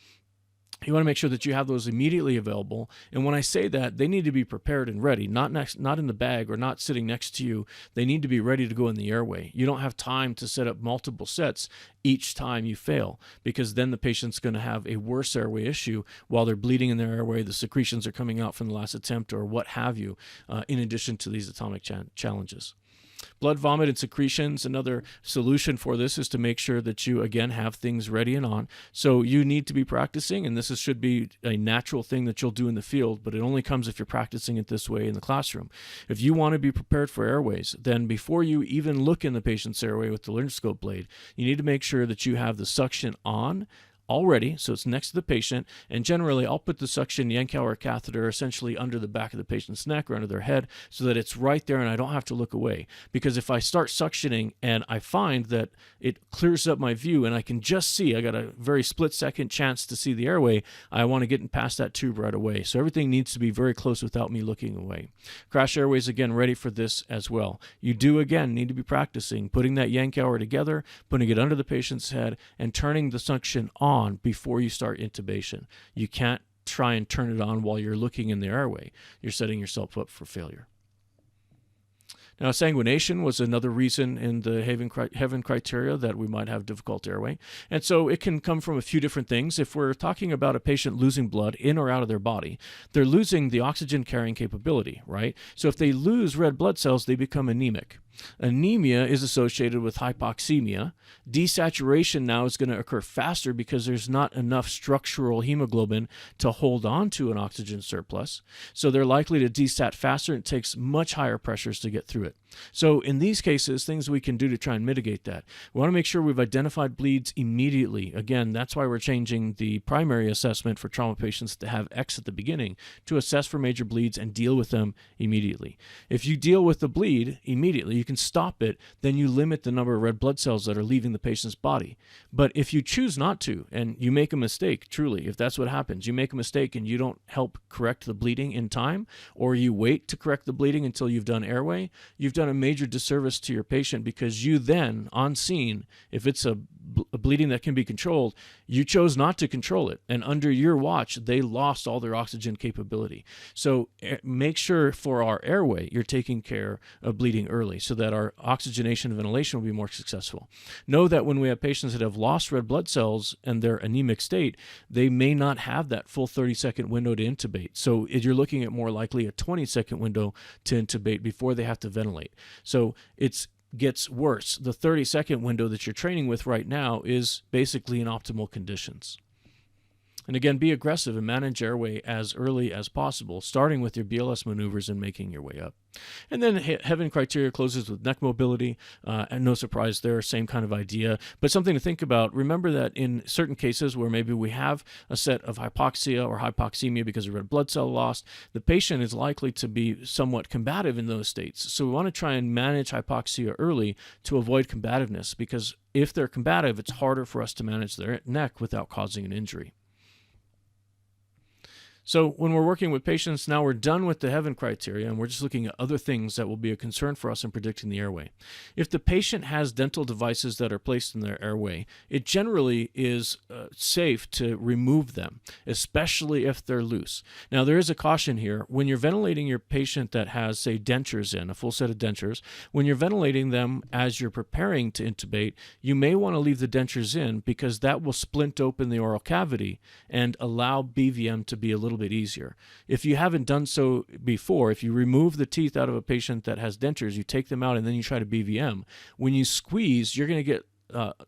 You want to make sure that you have those immediately available. And when I say that, they need to be prepared and ready, not in the bag or not sitting next to you. They need to be ready to go in the airway. You don't have time to set up multiple sets each time you fail, because then the patient's going to have a worse airway issue while they're bleeding in their airway, the secretions are coming out from the last attempt or what have you, in addition to these atomic challenges. Blood, vomit, and secretions. Another solution for this is to make sure that you, again, have things ready and on. So you need to be practicing, and this should be a natural thing that you'll do in the field, but it only comes if you're practicing it this way in the classroom. If you want to be prepared for airways, then before you even look in the patient's airway with the laryngoscope blade, you need to make sure that you have the suction on already, so it's next to the patient, and generally I'll put the suction Yankauer catheter essentially under the back of the patient's neck or under their head so that it's right there and I don't have to look away. Because if I start suctioning and I find that it clears up my view and I can just see, I got a very split-second chance to see the airway, I want to get past that tube right away. So everything needs to be very close without me looking away. Crash airways, again, ready for this as well. You do, again, need to be practicing putting that Yankauer together, putting it under the patient's head, and turning the suction on before you start intubation. You can't try and turn it on while you're looking in the airway. You're setting yourself up for failure. Now, sanguination was another reason in the Haven criteria that we might have difficult airway. And so it can come from a few different things. If we're talking about a patient losing blood in or out of their body, they're losing the oxygen carrying capability, right? So if they lose red blood cells, they become anemic. Anemia is associated with hypoxemia. Desaturation now is going to occur faster because there's not enough structural hemoglobin to hold on to an oxygen surplus. So they're likely to desat faster, and it takes much higher pressures to get through it. So in these cases, things we can do to try and mitigate that. We want to make sure we've identified bleeds immediately. Again, that's why we're changing the primary assessment for trauma patients to have X at the beginning to assess for major bleeds and deal with them immediately. If you deal with the bleed immediately, you can stop it, then you limit the number of red blood cells that are leaving the patient's body. But if you choose not to, and you make a mistake, truly, if that's what happens, you make a mistake and you don't help correct the bleeding in time, or you wait to correct the bleeding until you've done airway, you've done a major disservice to your patient, because you then, on scene, if it's a bleeding that can be controlled, you chose not to control it. And under your watch, they lost all their oxygen capability. So make sure for our airway, you're taking care of bleeding early so that our oxygenation and ventilation will be more successful. Know that when we have patients that have lost red blood cells and their anemic state, they may not have that full 30-second window to intubate. So you're looking at more likely a 20-second window to intubate before they have to ventilate. So it gets worse. The 30-second window that you're training with right now is basically in optimal conditions. And again, be aggressive and manage airway as early as possible, starting with your BLS maneuvers and making your way up. And then Haven criteria closes with neck mobility, and no surprise there, same kind of idea. But something to think about, remember that in certain cases where maybe we have a set of hypoxia or hypoxemia because of red blood cell loss, the patient is likely to be somewhat combative in those states. So we want to try and manage hypoxia early to avoid combativeness, because if they're combative, it's harder for us to manage their neck without causing an injury. So when we're working with patients, now we're done with the Haven criteria, and we're just looking at other things that will be a concern for us in predicting the airway. If the patient has dental devices that are placed in their airway, it generally is safe to remove them, especially if they're loose. Now, there is a caution here. When you're ventilating your patient that has, say, dentures in, a full set of dentures, when you're ventilating them as you're preparing to intubate, you may want to leave the dentures in, because that will splint open the oral cavity and allow BVM to be a little bit easier. If you haven't done so before, if you remove the teeth out of a patient that has dentures, you take them out and then you try to BVM, when you squeeze, you're going to get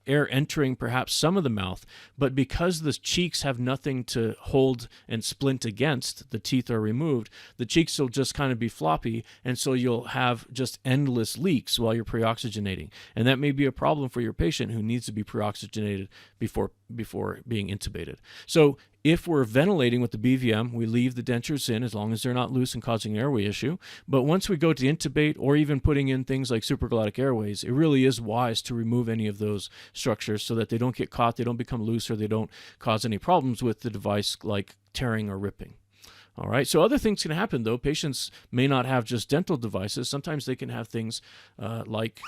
air entering perhaps some of the mouth, but because the cheeks have nothing to hold and splint against, the teeth are removed, the cheeks will just kind of be floppy, and so you'll have just endless leaks while you're pre-oxygenating. And that may be a problem for your patient who needs to be pre-oxygenated before being intubated. So if we're ventilating with the BVM, we leave the dentures in as long as they're not loose and causing an airway issue. But once we go to intubate, or even putting in things like supraglottic airways, it really is wise to remove any of those structures so that they don't get caught, they don't become loose, or they don't cause any problems with the device like tearing or ripping. All right, so other things can happen, though. Patients may not have just dental devices. Sometimes they can have things like...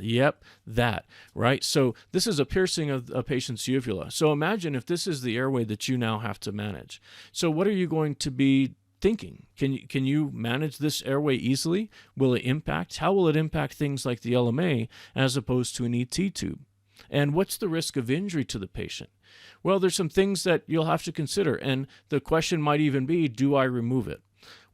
Yep, that, right? So this is a piercing of a patient's uvula. So imagine if this is the airway that you now have to manage. So what are you going to be thinking? Can you manage this airway easily? Will it impact? How will it impact things like the LMA as opposed to an ET tube? And what's the risk of injury to the patient? Well, there's some things that you'll have to consider. And the question might even be, do I remove it?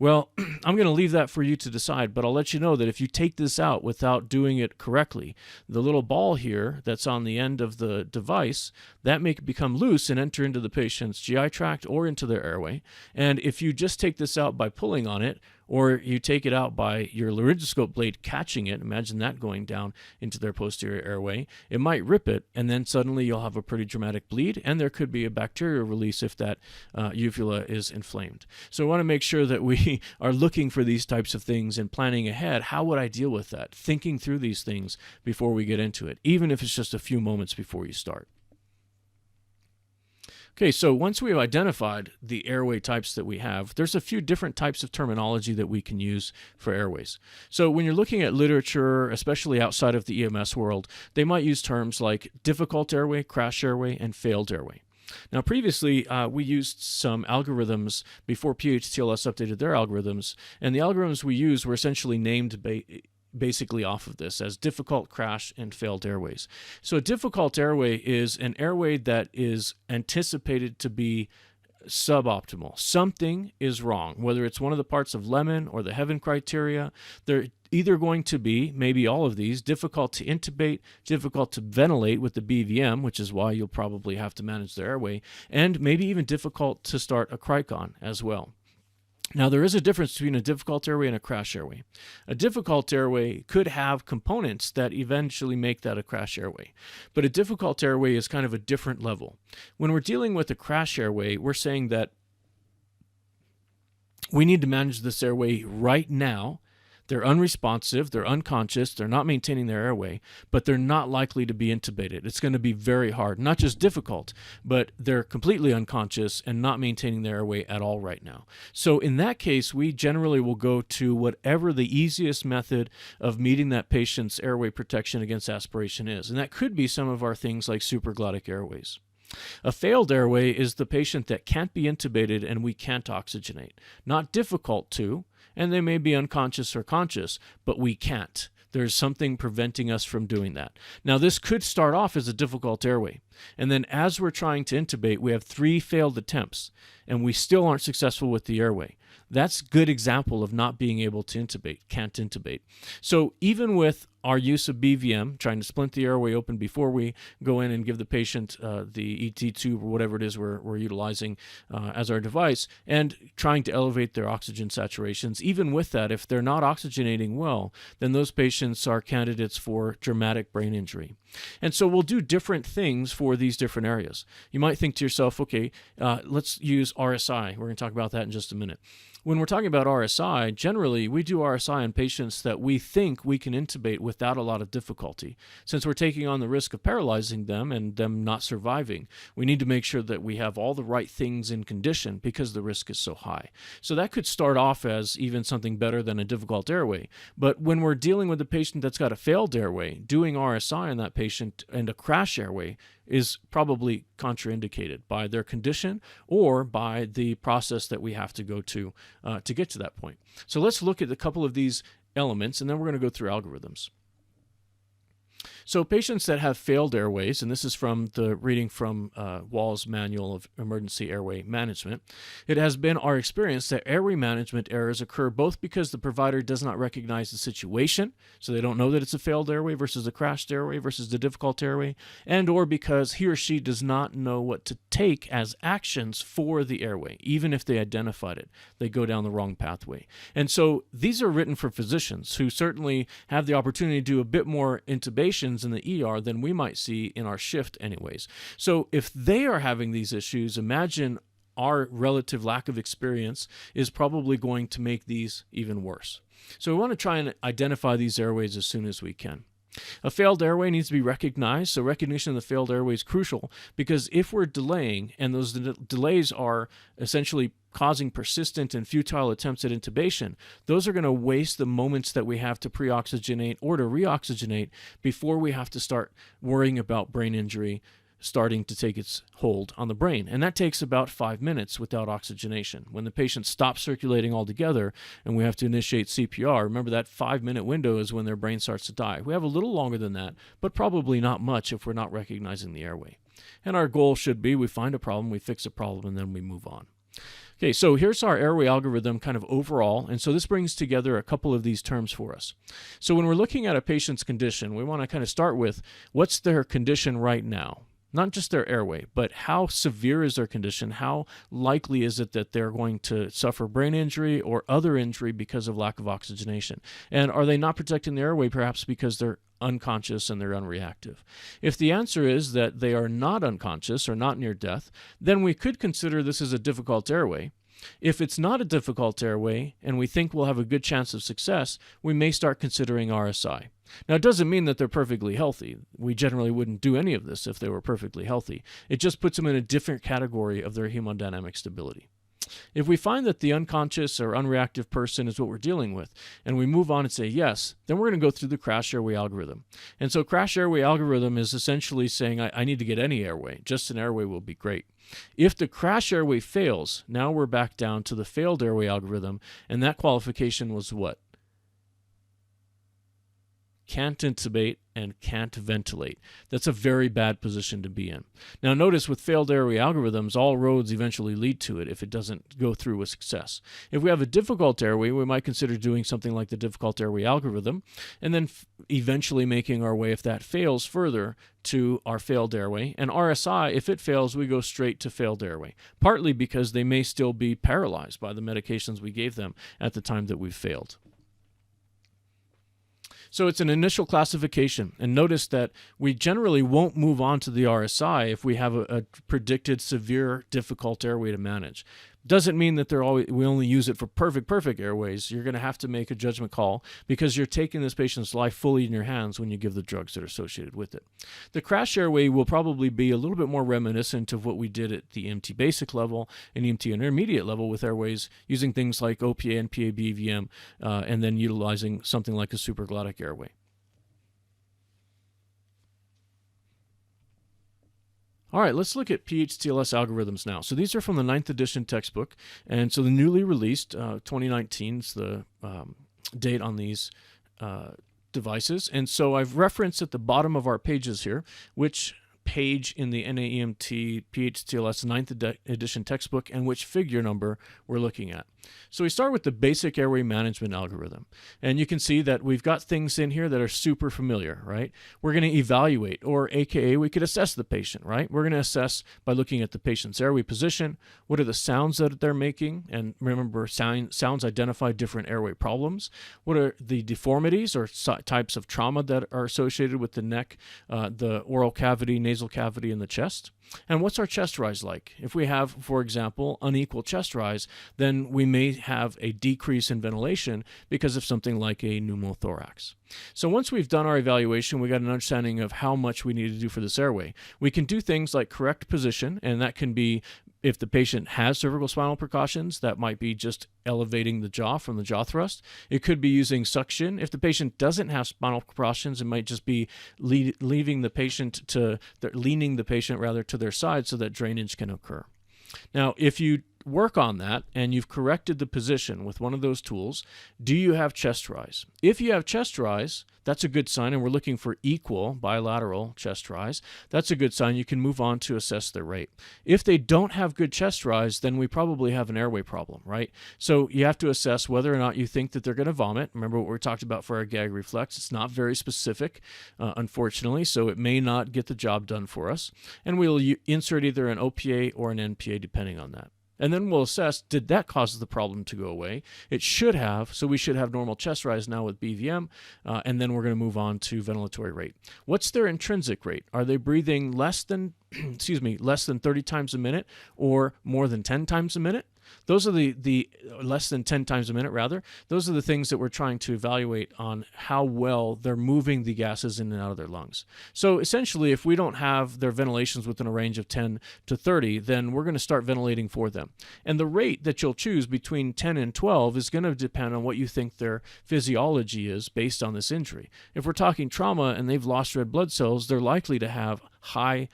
Well, I'm going to leave that for you to decide, but I'll let you know that if you take this out without doing it correctly, the little ball here that's on the end of the device, that may become loose and enter into the patient's GI tract or into their airway. And if you just take this out by pulling on it, or you take it out by your laryngoscope blade catching it, imagine that going down into their posterior airway, it might rip it, and then suddenly you'll have a pretty dramatic bleed, and there could be a bacterial release if that uvula is inflamed. So I want to make sure that we are looking for these types of things and planning ahead. How would I deal with that? Thinking through these things before we get into it, even if it's just a few moments before you start. Okay, so once we've identified the airway types that we have, there's a few different types of terminology that we can use for airways. So when you're looking at literature, especially outside of the EMS world, they might use terms like difficult airway, crash airway, and failed airway. Now, previously, we used some algorithms before PHTLS updated their algorithms, and the algorithms we used were essentially named basically off of this as difficult, crash, and failed airways. So a difficult airway is an airway that is anticipated to be suboptimal. Something is wrong, whether it's one of the parts of Lemon or the Heaven criteria. They're either going to be, maybe all of these, difficult to intubate, difficult to ventilate with the BVM, which is why you'll probably have to manage their airway, and maybe even difficult to start a cricon as well. Now, there is a difference between a difficult airway and a crash airway. A difficult airway could have components that eventually make that a crash airway, but a difficult airway is kind of a different level. When we're dealing with a crash airway, we're saying that we need to manage this airway right now. They're unresponsive, they're unconscious, they're not maintaining their airway, but they're not likely to be intubated. It's going to be very hard, not just difficult, but they're completely unconscious and not maintaining their airway at all right now. So in that case, we generally will go to whatever the easiest method of meeting that patient's airway protection against aspiration is. And that could be some of our things like supraglottic airways. A failed airway is the patient that can't be intubated and we can't oxygenate. Not difficult to, and they may be unconscious or conscious, but we can't. There's something preventing us from doing that. Now, this could start off as a difficult airway, and then as we're trying to intubate, we have 3 failed attempts, and we still aren't successful with the airway. That's a good example of not being able to intubate, can't intubate. So even with our use of BVM, trying to splint the airway open before we go in and give the patient the ET tube or whatever it is we're utilizing as our device, and trying to elevate their oxygen saturations, even with that, if they're not oxygenating well, then those patients are candidates for dramatic brain injury. And so we'll do different things for these different areas. You might think to yourself, okay, let's use RSI. We're going to talk about that in just a minute. When we're talking about RSI, generally we do RSI on patients that we think we can intubate without a lot of difficulty. Since we're taking on the risk of paralyzing them and them not surviving, we need to make sure that we have all the right things in condition because the risk is so high. So that could start off as even something better than a difficult airway. But when we're dealing with a patient that's got a failed airway, doing RSI on that patient and a crash airway is probably contraindicated by their condition or by the process that we have to go to get to that point. So let's look at a couple of these elements, and then we're going to go through algorithms. So patients that have failed airways, and this is from the reading from Wall's Manual of Emergency Airway Management, it has been our experience that airway management errors occur both because the provider does not recognize the situation, so they don't know that it's a failed airway versus a crashed airway versus the difficult airway, and or because he or she does not know what to take as actions for the airway, even if they identified it. They go down the wrong pathway. And so these are written for physicians who certainly have the opportunity to do a bit more intubations in the ER than we might see in our shift anyways. So if they are having these issues, imagine our relative lack of experience is probably going to make these even worse. So we want to try and identify these airways as soon as we can. A failed airway needs to be recognized, so recognition of the failed airway is crucial because if we're delaying, and those delays are essentially causing persistent and futile attempts at intubation, those are going to waste the moments that we have to pre-oxygenate or to reoxygenate before we have to start worrying about brain injury starting to take its hold on the brain. And that takes about 5 minutes without oxygenation. When the patient stops circulating altogether and we have to initiate CPR, remember that 5-minute window is when their brain starts to die. We have a little longer than that, but probably not much if we're not recognizing the airway. And our goal should be we find a problem, we fix a problem, and then we move on. Okay, so here's our airway algorithm kind of overall, and so this brings together a couple of these terms for us. So when we're looking at a patient's condition, we want to kind of start with what's their condition right now? Not just their airway, but how severe is their condition? How likely is it that they're going to suffer brain injury or other injury because of lack of oxygenation? And are they not protecting the airway perhaps because they're unconscious and they're unreactive? If the answer is that they are not unconscious or not near death, then we could consider this as a difficult airway. If it's not a difficult airway and we think we'll have a good chance of success, we may start considering RSI. Now, it doesn't mean that they're perfectly healthy. We generally wouldn't do any of this if they were perfectly healthy. It just puts them in a different category of their hemodynamic stability. If we find that the unconscious or unreactive person is what we're dealing with, and we move on and say yes, then we're going to go through the crash airway algorithm. And so crash airway algorithm is essentially saying I need to get any airway. Just an airway will be great. If the crash airway fails, now we're back down to the failed airway algorithm, and that qualification was what? Can't intubate and can't ventilate. That's a very bad position to be in. Now notice with failed airway algorithms, all roads eventually lead to it if it doesn't go through with success. If we have a difficult airway, we might consider doing something like the difficult airway algorithm, and then eventually making our way, if that fails, further to our failed airway. And RSI, if it fails, we go straight to failed airway, partly because they may still be paralyzed by the medications we gave them at the time that we failed. So it's an initial classification, and notice that we generally won't move on to the RSI if we have a predicted severe difficult airway to manage. Doesn't mean that we only use it for perfect airways. You're going to have to make a judgment call because you're taking this patient's life fully in your hands when you give the drugs that are associated with it. The crash airway will probably be a little bit more reminiscent of what we did at the EMT basic level and EMT intermediate level with airways, using things like OPA, NPA, BVM, and then utilizing something like a supraglottic airway. All right, let's look at PHTLS algorithms now. So these are from the 9th edition textbook, and so the newly released, 2019 is the date on these devices. And so I've referenced at the bottom of our pages here which page in the NAEMT PHTLS 9th edition textbook and which figure number we're looking at. So we start with the basic airway management algorithm. And you can see that we've got things in here that are super familiar, right? We're going to evaluate, or AKA we could assess the patient, right? We're going to assess by looking at the patient's airway position. What are the sounds that they're making? And remember, sounds identify different airway problems. What are the deformities or types of trauma that are associated with the neck, the oral cavity, nasal cavity, and the chest? And what's our chest rise like? If we have, for example, unequal chest rise, then we may have a decrease in ventilation because of something like a pneumothorax. So once we've done our evaluation, we got an understanding of how much we need to do for this airway. We can do things like correct position, and that can be if the patient has cervical spinal precautions, that might be just elevating the jaw from the jaw thrust. It could be using suction. If the patient doesn't have spinal precautions, it might just be leaning the patient to their side so that drainage can occur. Now, if you work on that and you've corrected the position with one of those tools, do you have chest rise? If you have chest rise, that's a good sign, and we're looking for equal bilateral chest rise. That's a good sign. You can move on to assess their rate. If they don't have good chest rise, then we probably have an airway problem, right? So you have to assess whether or not you think that they're going to vomit. Remember what we talked about for our gag reflex. It's not very specific, unfortunately, so it may not get the job done for us. And we'll insert either an OPA or an NPA depending on that. And then we'll assess, did that cause the problem to go away? It should have, so we should have normal chest rise now with BVM, and then we're going to move on to ventilatory rate. What's their intrinsic rate? Are they breathing less than 30 times a minute or more than 10 times a minute? Those are the less than 10 times a minute, rather. Those are the things that we're trying to evaluate on how well they're moving the gases in and out of their lungs. So essentially, if we don't have their ventilations within a range of 10 to 30, then we're going to start ventilating for them. And the rate that you'll choose between 10 and 12 is going to depend on what you think their physiology is based on this injury. If we're talking trauma and they've lost red blood cells, they're likely to have high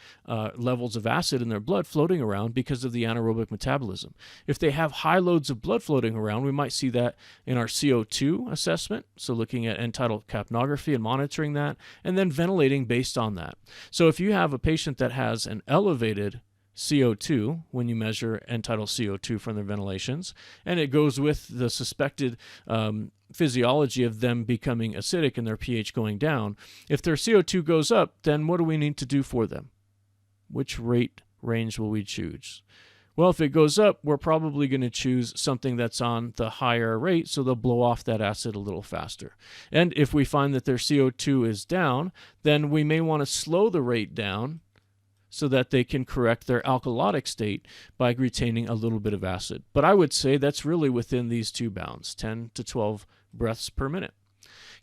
levels of acid in their blood floating around because of the anaerobic metabolism. If they have high loads of blood floating around, we might see that in our CO2 assessment, so looking at end-tidal capnography and monitoring that, and then ventilating based on that. So if you have a patient that has an elevated CO2 when you measure end-tidal CO2 from their ventilations, and it goes with the suspected physiology of them becoming acidic and their pH going down. If their CO2 goes up, then what do we need to do for them? Which rate range will we choose? Well, if it goes up, we're probably going to choose something that's on the higher rate, so they'll blow off that acid a little faster. And if we find that their CO2 is down, then we may want to slow the rate down so that they can correct their alkalotic state by retaining a little bit of acid. But I would say that's really within these two bounds, 10 to 12 breaths per minute.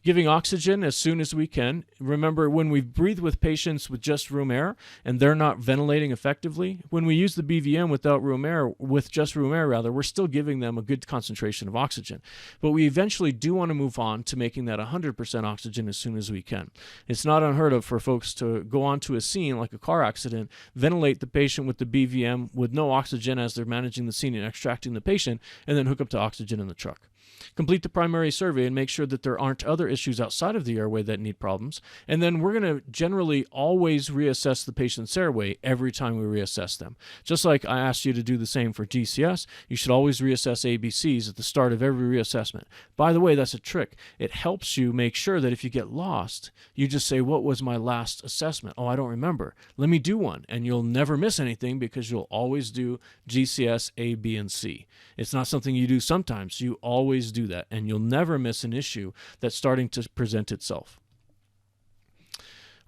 Giving oxygen as soon as we can. Remember, when we breathe with patients with just room air and they're not ventilating effectively, when we use the BVM with just room air, we're still giving them a good concentration of oxygen. But we eventually do want to move on to making that 100% oxygen as soon as we can. It's not unheard of for folks to go onto a scene like a car accident, ventilate the patient with the BVM with no oxygen as they're managing the scene and extracting the patient, and then hook up to oxygen in the truck. Complete the primary survey and make sure that there aren't other issues outside of the airway that need problems. And then we're going to generally always reassess the patient's airway every time we reassess them. Just like I asked you to do the same for GCS, you should always reassess ABCs at the start of every reassessment. By the way, that's a trick. It helps you make sure that if you get lost, you just say, what was my last assessment? Oh, I don't remember. Let me do one. And you'll never miss anything because you'll always do GCS A, B, and C. It's not something you do sometimes. You always do that, and you'll never miss an issue that's starting to present itself.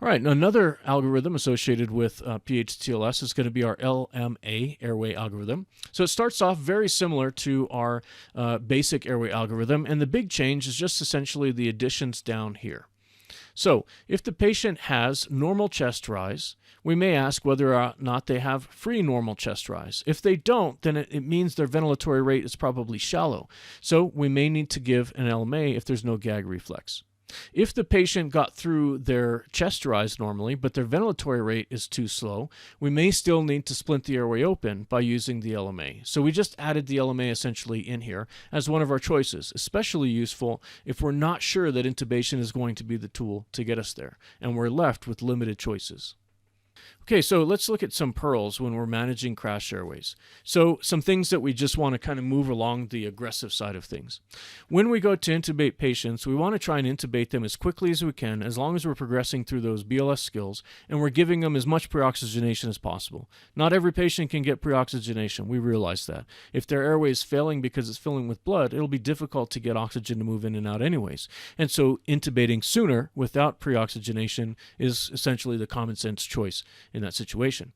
All right, now another algorithm associated with PHTLS is going to be our LMA airway algorithm. So it starts off very similar to our basic airway algorithm, and the big change is just essentially the additions down here. So if the patient has normal chest rise, we may ask whether or not they have free normal chest rise. If they don't, then it means their ventilatory rate is probably shallow. So we may need to give an LMA if there's no gag reflex. If the patient got through their chest rise normally, but their ventilatory rate is too slow, we may still need to splint the airway open by using the LMA. So we just added the LMA essentially in here as one of our choices, especially useful if we're not sure that intubation is going to be the tool to get us there, and we're left with limited choices. Okay, so let's look at some pearls when we're managing crash airways. So some things that we just want to kind of move along the aggressive side of things. When we go to intubate patients, we want to try and intubate them as quickly as we can, as long as we're progressing through those BLS skills, and we're giving them as much pre-oxygenation as possible. Not every patient can get pre-oxygenation, we realize that. If their airway is failing because it's filling with blood, it'll be difficult to get oxygen to move in and out anyways. And so intubating sooner without pre-oxygenation is essentially the common sense choice in that situation.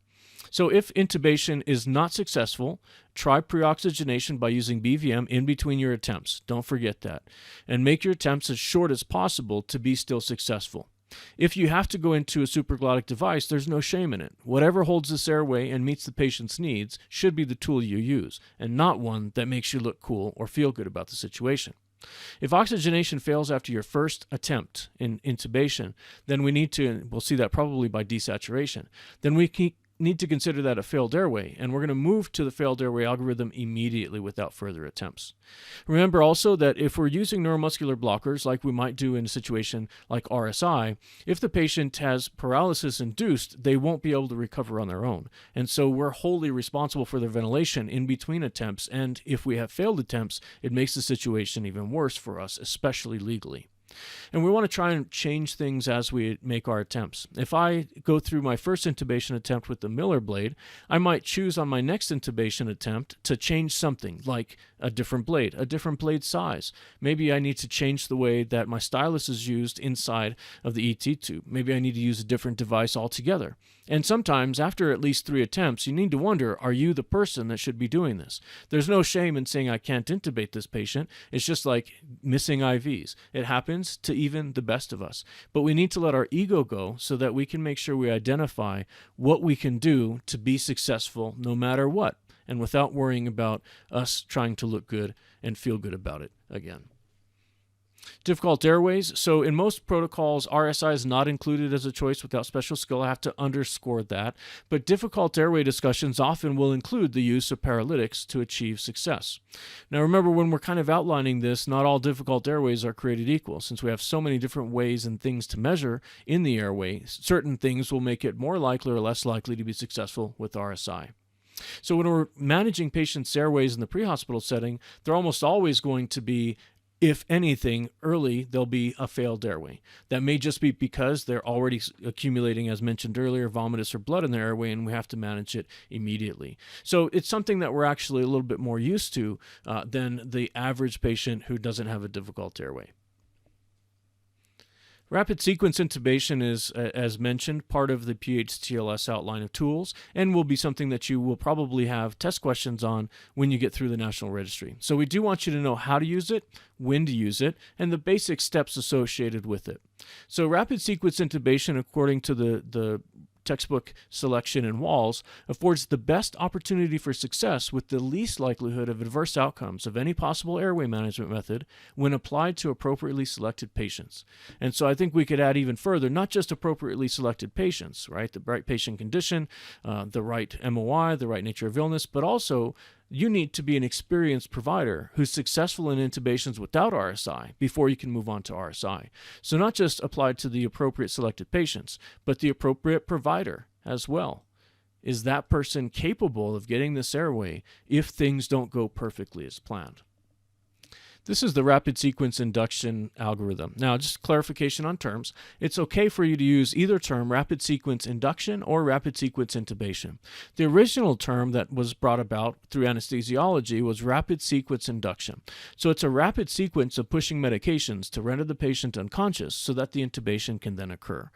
So if intubation is not successful, try pre-oxygenation by using BVM in between your attempts. Don't forget that. And make your attempts as short as possible to be still successful. If you have to go into a supraglottic device, there's no shame in it. Whatever holds this airway and meets the patient's needs should be the tool you use, and not one that makes you look cool or feel good about the situation. If oxygenation fails after your first attempt in intubation, then we need to, we'll see that probably by desaturation, then we need to consider that a failed airway, and we're going to move to the failed airway algorithm immediately without further attempts. Remember also that if we're using neuromuscular blockers, like we might do in a situation like RSI, if the patient has paralysis induced, they won't be able to recover on their own. And so we're wholly responsible for their ventilation in between attempts, and if we have failed attempts, it makes the situation even worse for us, especially legally. And we want to try and change things as we make our attempts. If I go through my first intubation attempt with the Miller blade, I might choose on my next intubation attempt to change something, like a different blade size. Maybe I need to change the way that my stylus is used inside of the ET tube. Maybe I need to use a different device altogether. And sometimes, after at least 3 attempts, you need to wonder, are you the person that should be doing this? There's no shame in saying I can't intubate this patient. It's just like missing IVs. It happens to even the best of us. But we need to let our ego go so that we can make sure we identify what we can do to be successful no matter what, and without worrying about us trying to look good and feel good about it again. Difficult airways. So in most protocols, RSI is not included as a choice without special skill. I have to underscore that. But difficult airway discussions often will include the use of paralytics to achieve success. Now remember, when we're kind of outlining this, not all difficult airways are created equal. Since we have so many different ways and things to measure in the airway, certain things will make it more likely or less likely to be successful with RSI. So when we're managing patients' airways in the pre-hospital setting, they're almost always going to be, if anything, early, there'll be a failed airway. That may just be because they're already accumulating, as mentioned earlier, vomitus or blood in their airway, and we have to manage it immediately. So it's something that we're actually a little bit more used to than the average patient who doesn't have a difficult airway. Rapid sequence intubation is, as mentioned, part of the PHTLS outline of tools and will be something that you will probably have test questions on when you get through the National Registry. So we do want you to know how to use it, when to use it, and the basic steps associated with it. So rapid sequence intubation, according to the textbook selection in Walls, affords the best opportunity for success with the least likelihood of adverse outcomes of any possible airway management method when applied to appropriately selected patients. And so I think we could add even further, not just appropriately selected patients, right? The right patient condition, the right MOI, the right nature of illness, but also you need to be an experienced provider who's successful in intubations without RSI before you can move on to RSI. So not just applied to the appropriate selected patients, but the appropriate provider as well. Is that person capable of getting this airway if things don't go perfectly as planned? This is the rapid sequence induction algorithm. Now, just clarification on terms. It's okay for you to use either term, rapid sequence induction or rapid sequence intubation. The original term that was brought about through anesthesiology was rapid sequence induction. So it's a rapid sequence of pushing medications to render the patient unconscious so that the intubation can then occur.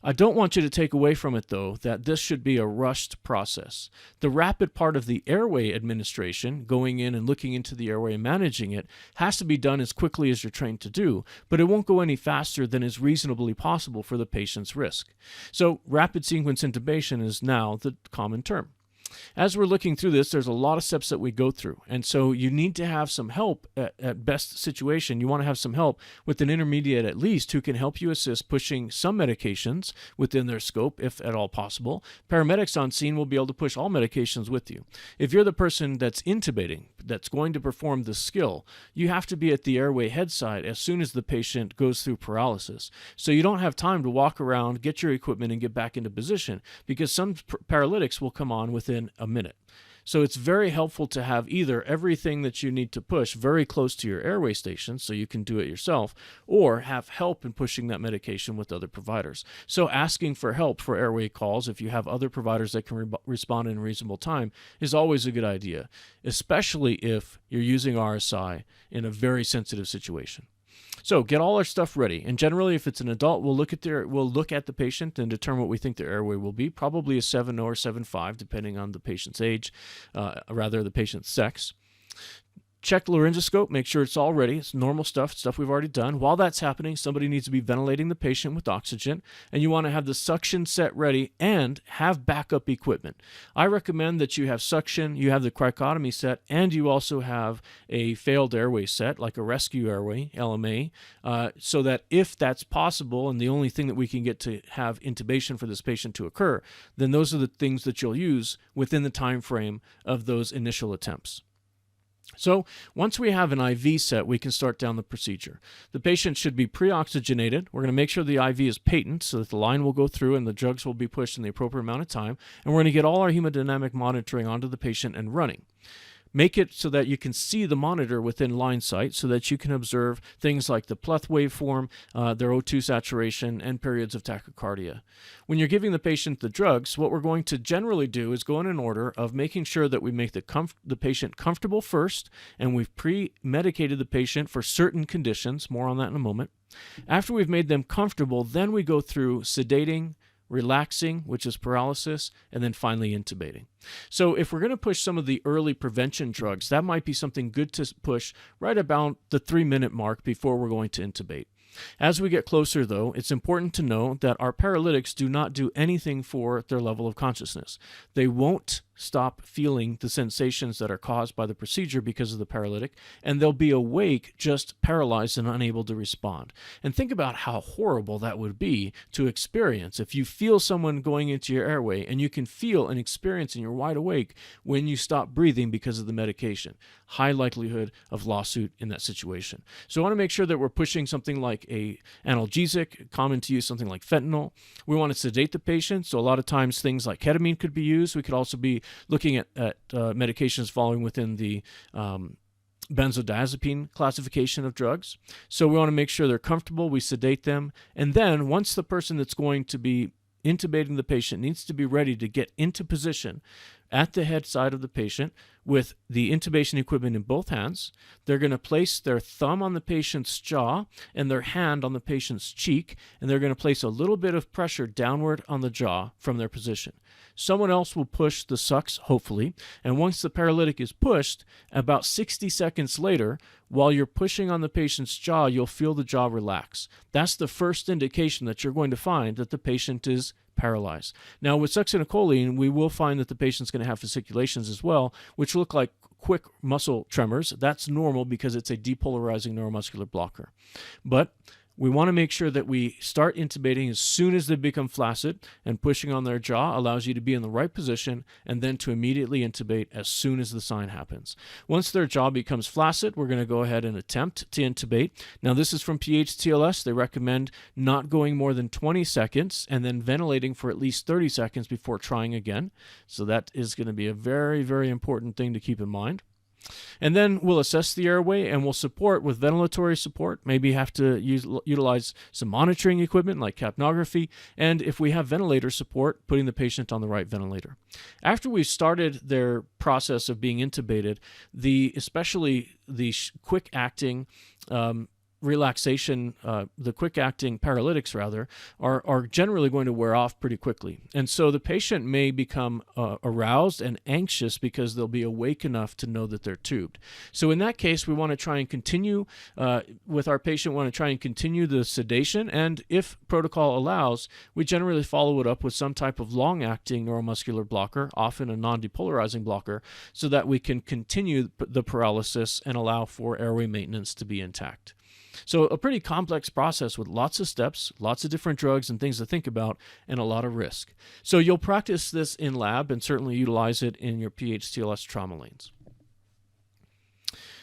I don't want you to take away from it, though, that this should be a rushed process. The rapid part of the airway administration, going in and looking into the airway and managing it, has to be done as quickly as you're trained to do, but it won't go any faster than is reasonably possible for the patient's risk. So rapid sequence intubation is now the common term. As we're looking through this, there's a lot of steps that we go through, and so you need to have some help at best situation. You want to have some help with an intermediate at least who can help you assist pushing some medications within their scope, if at all possible. Paramedics on scene will be able to push all medications with you. If you're the person that's intubating, that's going to perform the skill, you have to be at the airway headside as soon as the patient goes through paralysis. So you don't have time to walk around, get your equipment, and get back into position, because some paralytics will come on within a minute. So it's very helpful to have either everything that you need to push very close to your airway station so you can do it yourself, or have help in pushing that medication with other providers. So asking for help for airway calls, if you have other providers that can respond in a reasonable time, is always a good idea, especially if you're using RSI in a very sensitive situation. So get all our stuff ready, and generally if it's an adult, we'll look at the patient and determine what we think their airway will be, probably a 7 or 7.5 depending on the patient's age, the patient's sex. Check the laryngoscope, make sure it's all ready. It's normal stuff we've already done. While that's happening, somebody needs to be ventilating the patient with oxygen, and you want to have the suction set ready and have backup equipment. I recommend that you have suction, you have the cricotomy set, and you also have a failed airway set, like a rescue airway, LMA, so that if that's possible and the only thing that we can get to have intubation for this patient to occur, then those are the things that you'll use within the time frame of those initial attempts. So once we have an IV set, we can start down the procedure. The patient should be pre-oxygenated. We're going to make sure the IV is patent so that the line will go through and the drugs will be pushed in the appropriate amount of time. And we're going to get all our hemodynamic monitoring onto the patient and running. Make it so that you can see the monitor within line sight so that you can observe things like the pleth waveform, their O2 saturation, and periods of tachycardia. When you're giving the patient the drugs, what we're going to generally do is go in an order of making sure that we make the patient comfortable first, and we've pre-medicated the patient for certain conditions. More on that in a moment. After we've made them comfortable, then we go through sedating, relaxing, which is paralysis, and then finally intubating. So if we're going to push some of the early prevention drugs, that might be something good to push right about the 3-minute mark before we're going to intubate. As we get closer, though, it's important to know that our paralytics do not do anything for their level of consciousness. They won't stop feeling the sensations that are caused by the procedure because of the paralytic, and they'll be awake, just paralyzed and unable to respond. And think about how horrible that would be to experience if you feel someone going into your airway and you can feel and experience and you're wide awake when you stop breathing because of the medication. High likelihood of lawsuit in that situation. So I want to make sure that we're pushing something like a analgesic, common to use something like fentanyl. We want to sedate the patient, so a lot of times things like ketamine could be used. We could also be looking at medications falling within the benzodiazepine classification of drugs. So we want to make sure they're comfortable, we sedate them, and then once the person that's going to be intubating the patient needs to be ready to get into position, at the head side of the patient with the intubation equipment in both hands. They're going to place their thumb on the patient's jaw and their hand on the patient's cheek, and they're going to place a little bit of pressure downward on the jaw from their position. Someone else will push the sucks, hopefully, and once the paralytic is pushed, about 60 seconds later, while you're pushing on the patient's jaw, you'll feel the jaw relax. That's the first indication that you're going to find that the patient is paralyzed. Now, with succinylcholine, we will find that the patient's going to have fasciculations as well, which look like quick muscle tremors. That's normal because it's a depolarizing neuromuscular blocker. But we want to make sure that we start intubating as soon as they become flaccid, and pushing on their jaw allows you to be in the right position and then to immediately intubate as soon as the sign happens. Once their jaw becomes flaccid, we're going to go ahead and attempt to intubate. Now, this is from PHTLS. They recommend not going more than 20 seconds and then ventilating for at least 30 seconds before trying again. So that is going to be a very, very important thing to keep in mind. And then we'll assess the airway and we'll support with ventilatory support, maybe have to utilize some monitoring equipment like capnography, and if we have ventilator support, putting the patient on the right ventilator. After we've started their process of being intubated, especially the quick-acting relaxation, the quick-acting paralytics are generally going to wear off pretty quickly. And so the patient may become aroused and anxious because they'll be awake enough to know that they're tubed. So in that case, we want to try and continue with our patient, want to try and continue the sedation, and if protocol allows, we generally follow it up with some type of long-acting neuromuscular blocker, often a non-depolarizing blocker, so that we can continue the paralysis and allow for airway maintenance to be intact. So a pretty complex process with lots of steps, lots of different drugs and things to think about, and a lot of risk. So you'll practice this in lab and certainly utilize it in your PHTLS trauma lanes.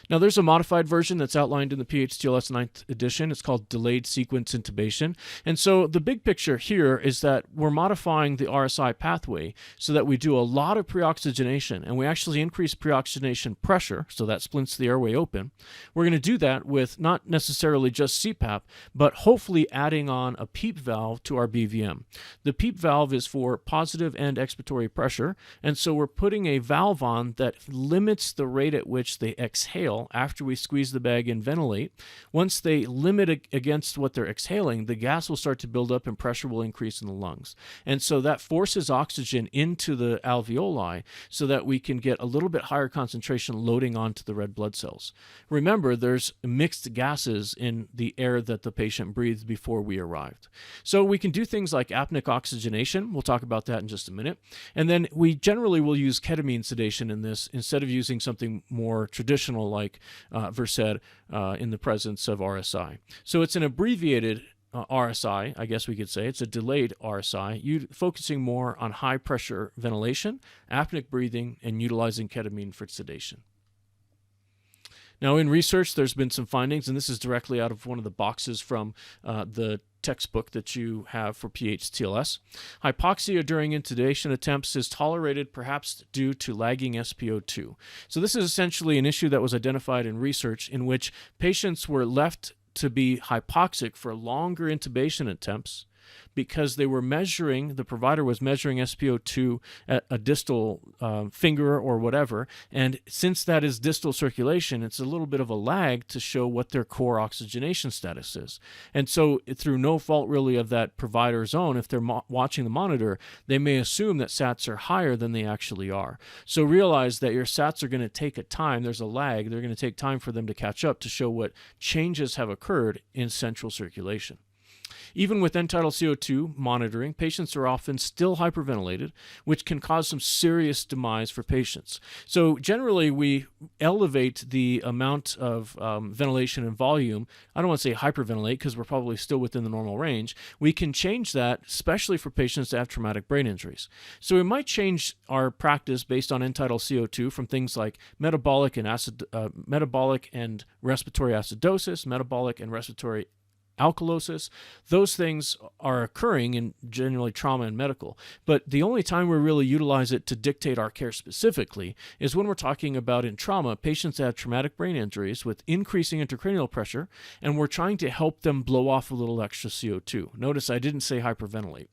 Now, there's a modified version that's outlined in the PHTLS 9th edition. It's called delayed sequence intubation. And so the big picture here is that we're modifying the RSI pathway so that we do a lot of preoxygenation, and we actually increase preoxygenation pressure, so that splints the airway open. We're going to do that with not necessarily just CPAP, but hopefully adding on a PEEP valve to our BVM. The PEEP valve is for positive and expiratory pressure, and so we're putting a valve on that limits the rate at which they exhale after we squeeze the bag and ventilate. Once they limit against what they're exhaling, the gas will start to build up and pressure will increase in the lungs. And so that forces oxygen into the alveoli so that we can get a little bit higher concentration loading onto the red blood cells. Remember, there's mixed gases in the air that the patient breathed before we arrived. So we can do things like apneic oxygenation. We'll talk about that in just a minute. And then we generally will use ketamine sedation in this instead of using something more traditional like Versed in the presence of RSI. So it's an abbreviated RSI, I guess we could say. It's a delayed RSI, focusing more on high pressure ventilation, apneic breathing, and utilizing ketamine for sedation. Now, in research, there's been some findings, and this is directly out of one of the boxes from the textbook that you have for PHTLS. Hypoxia during intubation attempts is tolerated perhaps due to lagging SpO2. So this is essentially an issue that was identified in research in which patients were left to be hypoxic for longer intubation attempts because they were measuring, the provider was measuring SpO2 at a distal finger or whatever, and since that is distal circulation, it's a little bit of a lag to show what their core oxygenation status is. And so through no fault really of that provider's own, if they're watching the monitor, they may assume that SATs are higher than they actually are. So realize that your SATs are going to take a time, there's a lag, they're going to take time for them to catch up to show what changes have occurred in central circulation. Even with end-tidal CO2 monitoring, patients are often still hyperventilated, which can cause some serious demise for patients. So generally, we elevate the amount of ventilation and volume. I don't want to say hyperventilate because we're probably still within the normal range. We can change that, especially for patients that have traumatic brain injuries. So we might change our practice based on end-tidal CO2 from things like metabolic and respiratory acidosis, metabolic and respiratory alkalosis. Those things are occurring in generally trauma and medical, but the only time we really utilize it to dictate our care specifically is when we're talking about in trauma, patients that have traumatic brain injuries with increasing intracranial pressure, and we're trying to help them blow off a little extra CO2. Notice I didn't say hyperventilate.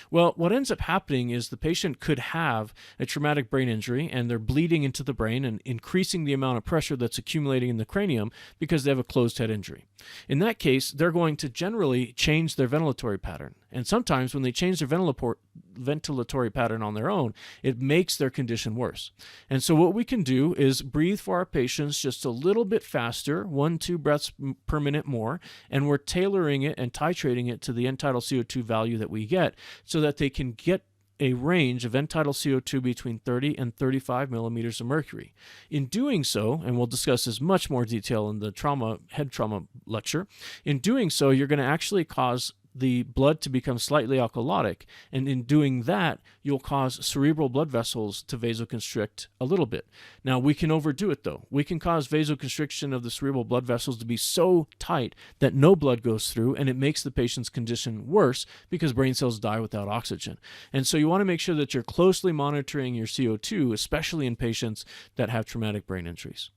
Well, what ends up happening is the patient could have a traumatic brain injury and they're bleeding into the brain and increasing the amount of pressure that's accumulating in the cranium because they have a closed head injury. In that case, they're going to generally change their ventilatory pattern. And sometimes when they change their ventilatory pattern on their own, it makes their condition worse. And so what we can do is breathe for our patients just a little bit faster, 1-2 breaths per minute more, and we're tailoring it and titrating it to the end tidal CO2 value that we get so that they can get a range of end tidal CO2 between 30 and 35 millimeters of mercury. In doing so, and we'll discuss this much more detail in the head trauma lecture, in doing so, you're going to actually cause the blood to become slightly alkalotic, and in doing that, you'll cause cerebral blood vessels to vasoconstrict a little bit. Now, we can overdo it though. We can cause vasoconstriction of the cerebral blood vessels to be so tight that no blood goes through, and it makes the patient's condition worse because brain cells die without oxygen. And so you want to make sure that you're closely monitoring your CO2, especially in patients that have traumatic brain injuries.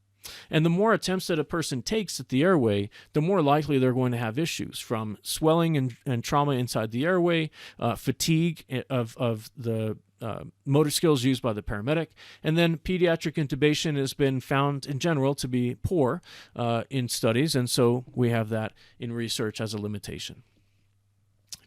And the more attempts that a person takes at the airway, the more likely they're going to have issues, from swelling and trauma inside the airway, fatigue of the motor skills used by the paramedic, and then pediatric intubation has been found in general to be poor in studies, and so we have that in research as a limitation.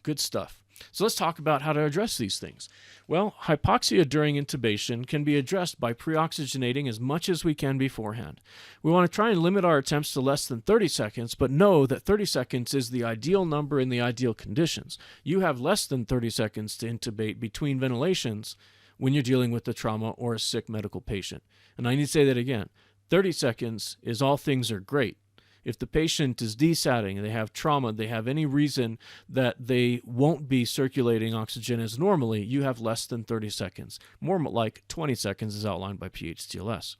Good stuff. So let's talk about how to address these things. Well, hypoxia during intubation can be addressed by pre-oxygenating as much as we can beforehand. We want to try and limit our attempts to less than 30 seconds, but know that 30 seconds is the ideal number in the ideal conditions. You have less than 30 seconds to intubate between ventilations when you're dealing with a trauma or a sick medical patient. And I need to say that again. 30 seconds is all things are great. If the patient is desatting, they have trauma, they have any reason that they won't be circulating oxygen as normally, you have less than 30 seconds. More like 20 seconds is outlined by PHTLS.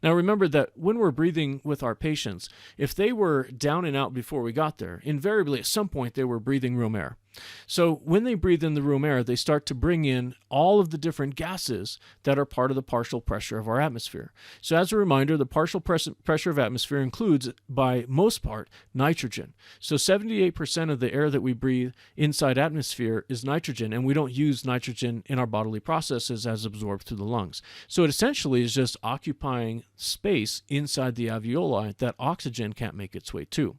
Now remember that when we're breathing with our patients, if they were down and out before we got there, invariably at some point they were breathing room air. So when they breathe in the room air, they start to bring in all of the different gases that are part of the partial pressure of our atmosphere. So as a reminder, the partial pressure of atmosphere includes, by most part, nitrogen. So 78% of the air that we breathe inside atmosphere is nitrogen, and we don't use nitrogen in our bodily processes as absorbed through the lungs. So it essentially is just occupying space inside the alveoli that oxygen can't make its way to.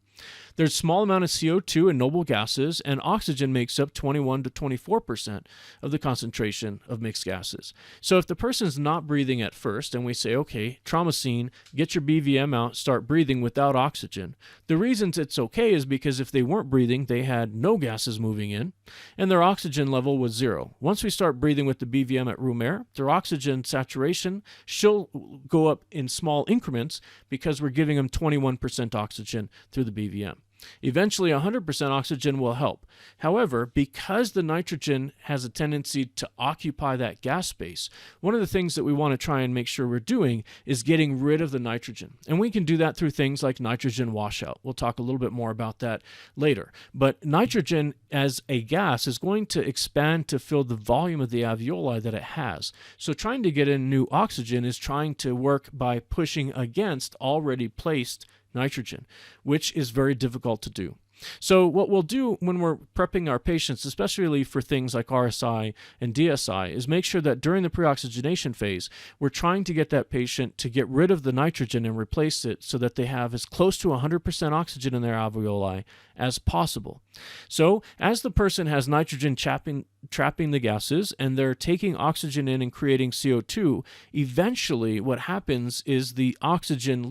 There's a small amount of CO2 and noble gases, and oxygen makes up 21 to 24% of the concentration of mixed gases. So if the person's not breathing at first, and we say, okay, trauma scene, get your BVM out, start breathing without oxygen, the reasons it's okay is because if they weren't breathing, they had no gases moving in, and their oxygen level was 0. Once we start breathing with the BVM at room air, their oxygen saturation should go up in small increments because we're giving them 21% oxygen through the BVM. Eventually, 100% oxygen will help. However, because the nitrogen has a tendency to occupy that gas space, one of the things that we want to try and make sure we're doing is getting rid of the nitrogen. And we can do that through things like nitrogen washout. We'll talk a little bit more about that later. But nitrogen as a gas is going to expand to fill the volume of the alveoli that it has. So trying to get in new oxygen is trying to work by pushing against already placed nitrogen, which is very difficult to do. So what we'll do when we're prepping our patients, especially for things like RSI and DSI, is make sure that during the pre-oxygenation phase, we're trying to get that patient to get rid of the nitrogen and replace it so that they have as close to 100% oxygen in their alveoli as possible. So as the person has nitrogen trapping the gases and they're taking oxygen in and creating CO2, eventually what happens is the oxygen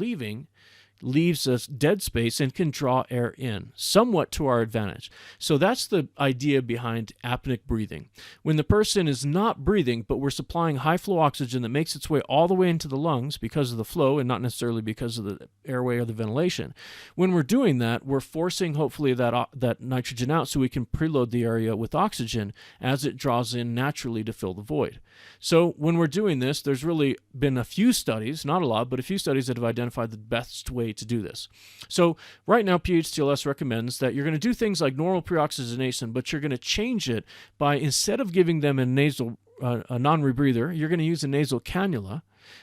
leaves us dead space and can draw air in, somewhat to our advantage. So that's the idea behind apneic breathing. When the person is not breathing, but we're supplying high flow oxygen that makes its way all the way into the lungs because of the flow and not necessarily because of the airway or the ventilation. When we're doing that, we're forcing hopefully that nitrogen out so we can preload the area with oxygen as it draws in naturally to fill the void. So when we're doing this, there's really been a few studies, not a lot, but a few studies that have identified the best way to do this. So right now, PHTLS recommends that you're going to do things like normal pre-oxygenation, but you're going to change it by, instead of giving them a non-rebreather, you're going to use a nasal cannula.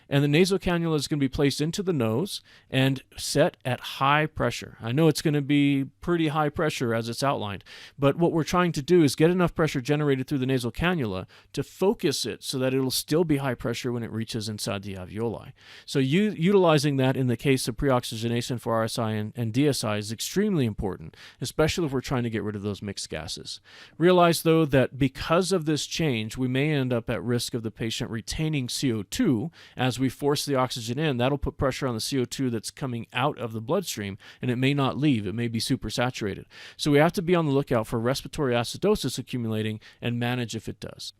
and the nasal cannula is going to be placed into the nose and set at high pressure. I know it's going to be pretty high pressure as it's outlined, but what we're trying to do is get enough pressure generated through the nasal cannula to focus it so that it'll still be high pressure when it reaches inside the alveoli. So utilizing that in the case of pre-oxygenation for RSI and DSI is extremely important, especially if we're trying to get rid of those mixed gases. Realize, though, that because of this change, we may end up at risk of the patient retaining CO2 as we force the oxygen in. That'll put pressure on the CO2 that's coming out of the bloodstream, and it may not leave. It may be supersaturated. So we have to be on the lookout for respiratory acidosis accumulating and manage if it does.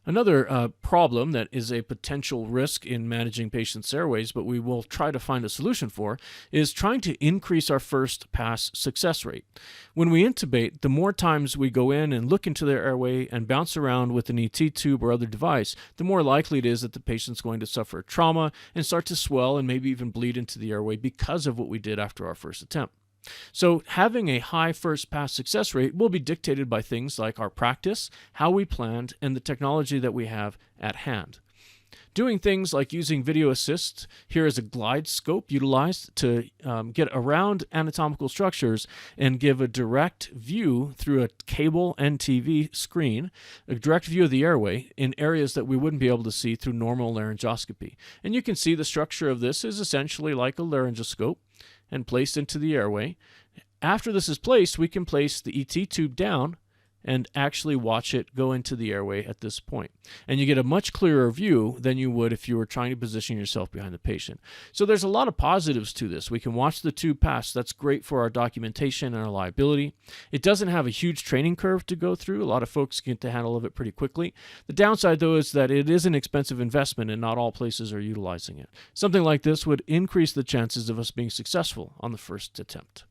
Another problem that is a potential risk in managing patients' airways, but we will try to find a solution for, is trying to increase our first pass success rate. When we intubate, the more times we go in and look into their airway and bounce around with an ET tube or other device, the more likely it is that the patient's going to suffer trauma and start to swell and maybe even bleed into the airway because of what we did after our first attempt. So having a high first pass success rate will be dictated by things like our practice, how we planned, and the technology that we have at hand. Doing things like using video assist, here is a glide scope utilized to get around anatomical structures and give a direct view through a cable and TV screen, a direct view of the airway in areas that we wouldn't be able to see through normal laryngoscopy. And you can see the structure of this is essentially like a laryngoscope and placed into the airway. After this is placed, we can place the ET tube down and actually watch it go into the airway at this point. And you get a much clearer view than you would if you were trying to position yourself behind the patient. So there's a lot of positives to this. We can watch the tube pass. That's great for our documentation and our liability. It doesn't have a huge training curve to go through. A lot of folks get the handle of it pretty quickly. The downside, though, is that it is an expensive investment and not all places are utilizing it. Something like this would increase the chances of us being successful on the first attempt.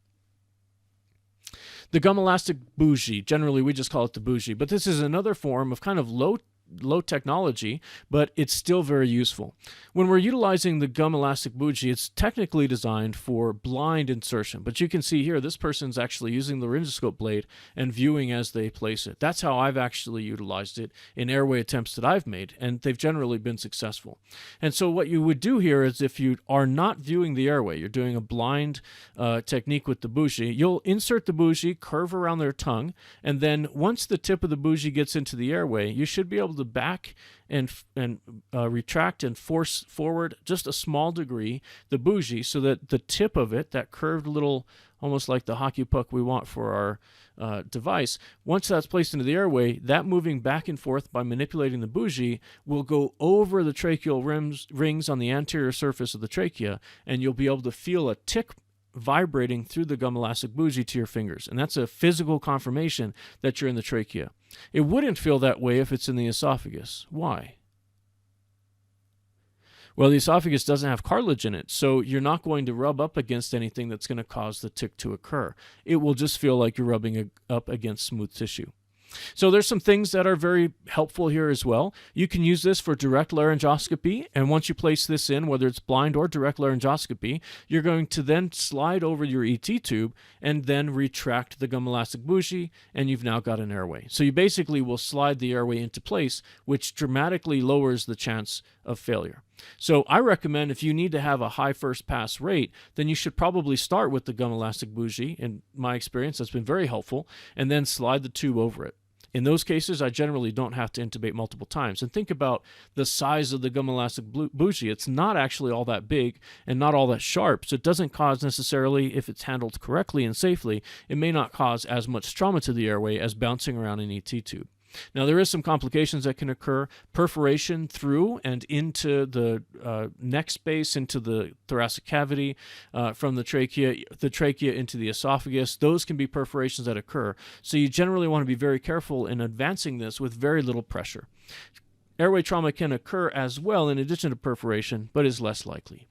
The gum elastic bougie, generally we just call it the bougie, but this is another form of kind of low technology, but it's still very useful. When we're utilizing the gum elastic bougie, it's technically designed for blind insertion, but you can see here this person's actually using the laryngoscope blade and viewing as they place it. That's how I've actually utilized it in airway attempts that I've made, and they've generally been successful. And so what you would do here is if you are not viewing the airway, you're doing a blind technique with the bougie, you'll insert the bougie, curve around their tongue, and then once the tip of the bougie gets into the airway, you should be able to back and retract and force forward just a small degree the bougie so that the tip of it, that curved little, almost like the hockey puck we want for our device, once that's placed into the airway, that moving back and forth by manipulating the bougie will go over the tracheal rings on the anterior surface of the trachea, and you'll be able to feel a tick vibrating through the gum elastic bougie to your fingers. And that's a physical confirmation that you're in the trachea. It wouldn't feel that way if it's in the esophagus. Why? Well, the esophagus doesn't have cartilage in it, so you're not going to rub up against anything that's going to cause the tick to occur. It will just feel like you're rubbing up against smooth tissue. So there's some things that are very helpful here as well. You can use this for direct laryngoscopy, and once you place this in, whether it's blind or direct laryngoscopy, you're going to then slide over your ET tube and then retract the gum elastic bougie, and you've now got an airway. So you basically will slide the airway into place, which dramatically lowers the chance of failure. So I recommend if you need to have a high first pass rate, then you should probably start with the gum elastic bougie. In my experience, that's been very helpful, and then slide the tube over it. In those cases, I generally don't have to intubate multiple times. And think about the size of the gum elastic bougie. It's not actually all that big and not all that sharp, so it doesn't cause necessarily, if it's handled correctly and safely, it may not cause as much trauma to the airway as bouncing around an ET tube. Now, there is some complications that can occur. Perforation through and into the neck space, into the thoracic cavity, from the trachea into the esophagus. Those can be perforations that occur. So you generally want to be very careful in advancing this with very little pressure. Airway trauma can occur as well in addition to perforation, but is less likely.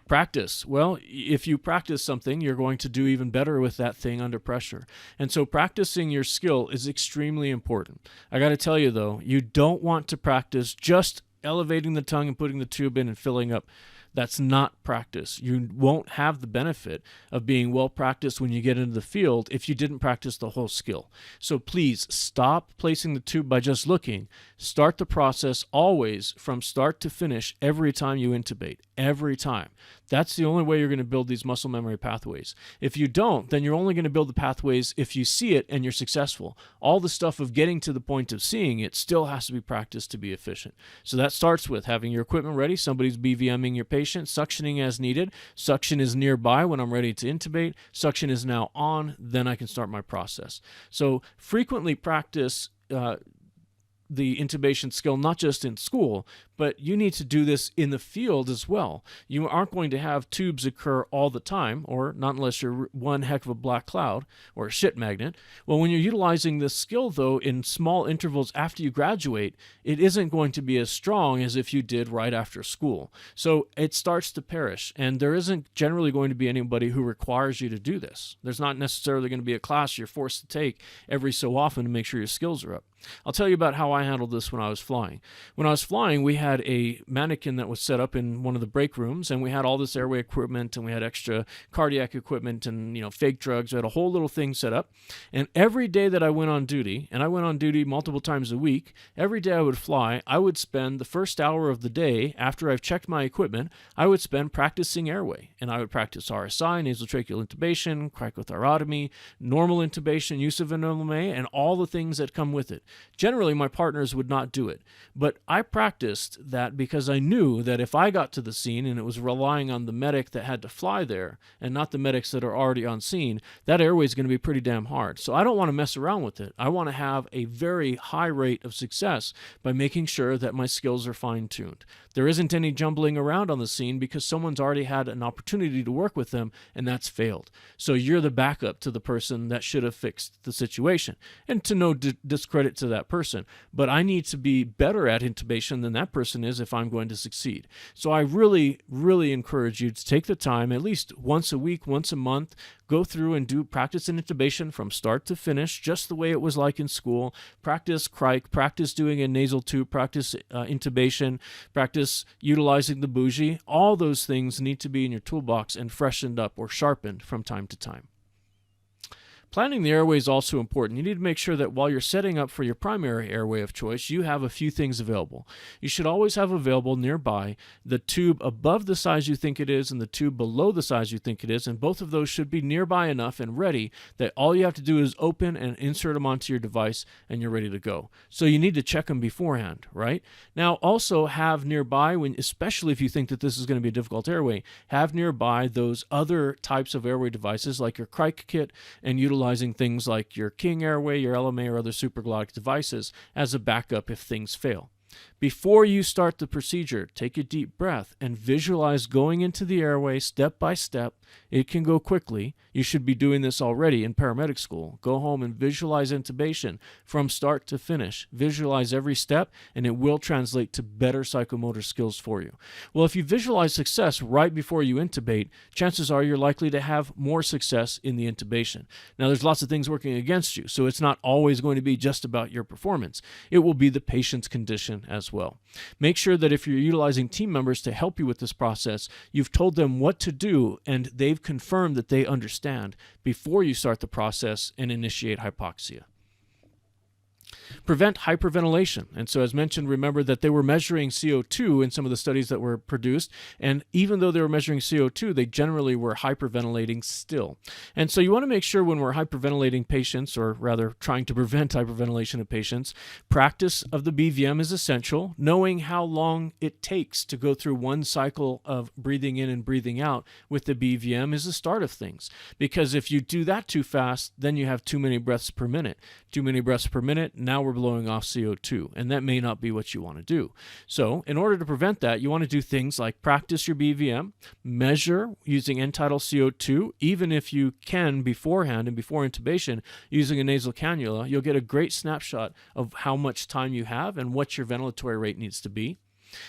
Practice. Well, if you practice something, you're going to do even better with that thing under pressure. And so practicing your skill is extremely important. I got to tell you, though, you don't want to practice just elevating the tongue and putting the tube in and filling up That's not practice. You won't have the benefit of being well practiced when you get into the field if you didn't practice the whole skill. So please stop placing the tube by just looking. Start the process always from start to finish every time you intubate, every time. That's the only way you're going to build these muscle memory pathways. If you don't, then you're only going to build the pathways if you see it and you're successful. All the stuff of getting to the point of seeing it still has to be practiced to be efficient. So that starts with having your equipment ready. Somebody's BVMing your patient, suctioning as needed. Suction is nearby when I'm ready to intubate. Suction is now on, then I can start my process. So frequently practice the intubation skill, not just in school, but you need to do this in the field as well. You aren't going to have tubes occur all the time, or not unless you're one heck of a black cloud or a shit magnet. Well, when you're utilizing this skill, though, in small intervals after you graduate, it isn't going to be as strong as if you did right after school. So it starts to perish, and there isn't generally going to be anybody who requires you to do this. There's not necessarily going to be a class you're forced to take every so often to make sure your skills are up. I'll tell you about how I handled this when I was flying. When I was flying, we had a mannequin that was set up in one of the break rooms, and we had all this airway equipment, and we had extra cardiac equipment and, fake drugs. We had a whole little thing set up. And every day that I went on duty, and I went on duty multiple times a week, every day I would fly, I would spend the first hour of the day after I've checked my equipment, I would spend practicing airway. And I would practice RSI, nasotracheal intubation, cricothyrotomy, normal intubation, use of an LMA, and all the things that come with it. Generally, my partners would not do it, but I practiced that because I knew that if I got to the scene and it was relying on the medic that had to fly there and not the medics that are already on scene, that airway is going to be pretty damn hard. So I don't want to mess around with it. I want to have a very high rate of success by making sure that my skills are fine-tuned. There isn't any jumbling around on the scene because someone's already had an opportunity to work with them, and that's failed. So you're the backup to the person that should have fixed the situation. And to no discredit to that person, but I need to be better at intubation than that person is if I'm going to succeed. So I really, really encourage you to take the time, at least once a week, once a month, go through and do practice in intubation from start to finish, just the way it was like in school. Practice cric, practice doing a nasal tube, practice intubation, practice utilizing the bougie. All those things need to be in your toolbox and freshened up or sharpened from time to time. Planning the airway is also important. You need to make sure that while you're setting up for your primary airway of choice, you have a few things available. You should always have available nearby the tube above the size you think it is and the tube below the size you think it is, and both of those should be nearby enough and ready that all you have to do is open and insert them onto your device and you're ready to go. So you need to check them beforehand, right? Now also have nearby, especially if you think that this is going to be a difficult airway, have nearby those other types of airway devices like your cric kit and utilizing things like your King Airway, your LMA, or other supraglottic devices as a backup if things fail. Before you start the procedure, take a deep breath and visualize going into the airway step by step. It can go quickly. You should be doing this already in paramedic school. Go home and visualize intubation from start to finish. Visualize every step, and it will translate to better psychomotor skills for you. Well, if you visualize success right before you intubate, chances are you're likely to have more success in the intubation. Now, there's lots of things working against you, so it's not always going to be just about your performance. It will be the patient's condition as well. Make sure that if you're utilizing team members to help you with this process, you've told them what to do and they've confirmed that they understand before you start the process and initiate hypoxia. Prevent hyperventilation. And so as mentioned, remember that they were measuring CO2 in some of the studies that were produced, and even though they were measuring CO2, they generally were hyperventilating still. And so you want to make sure when we're hyperventilating patients, or rather trying to prevent hyperventilation of patients, practice of the BVM is essential. Knowing how long it takes to go through one cycle of breathing in and breathing out with the BVM is the start of things. Because if you do that too fast, then you have too many breaths per minute. Too many breaths per minute, now we're blowing off CO2, and that may not be what you want to do. So in order to prevent that, you want to do things like practice your BVM, measure using end-tidal CO2, even if you can beforehand and before intubation using a nasal cannula, you'll get a great snapshot of how much time you have and what your ventilatory rate needs to be.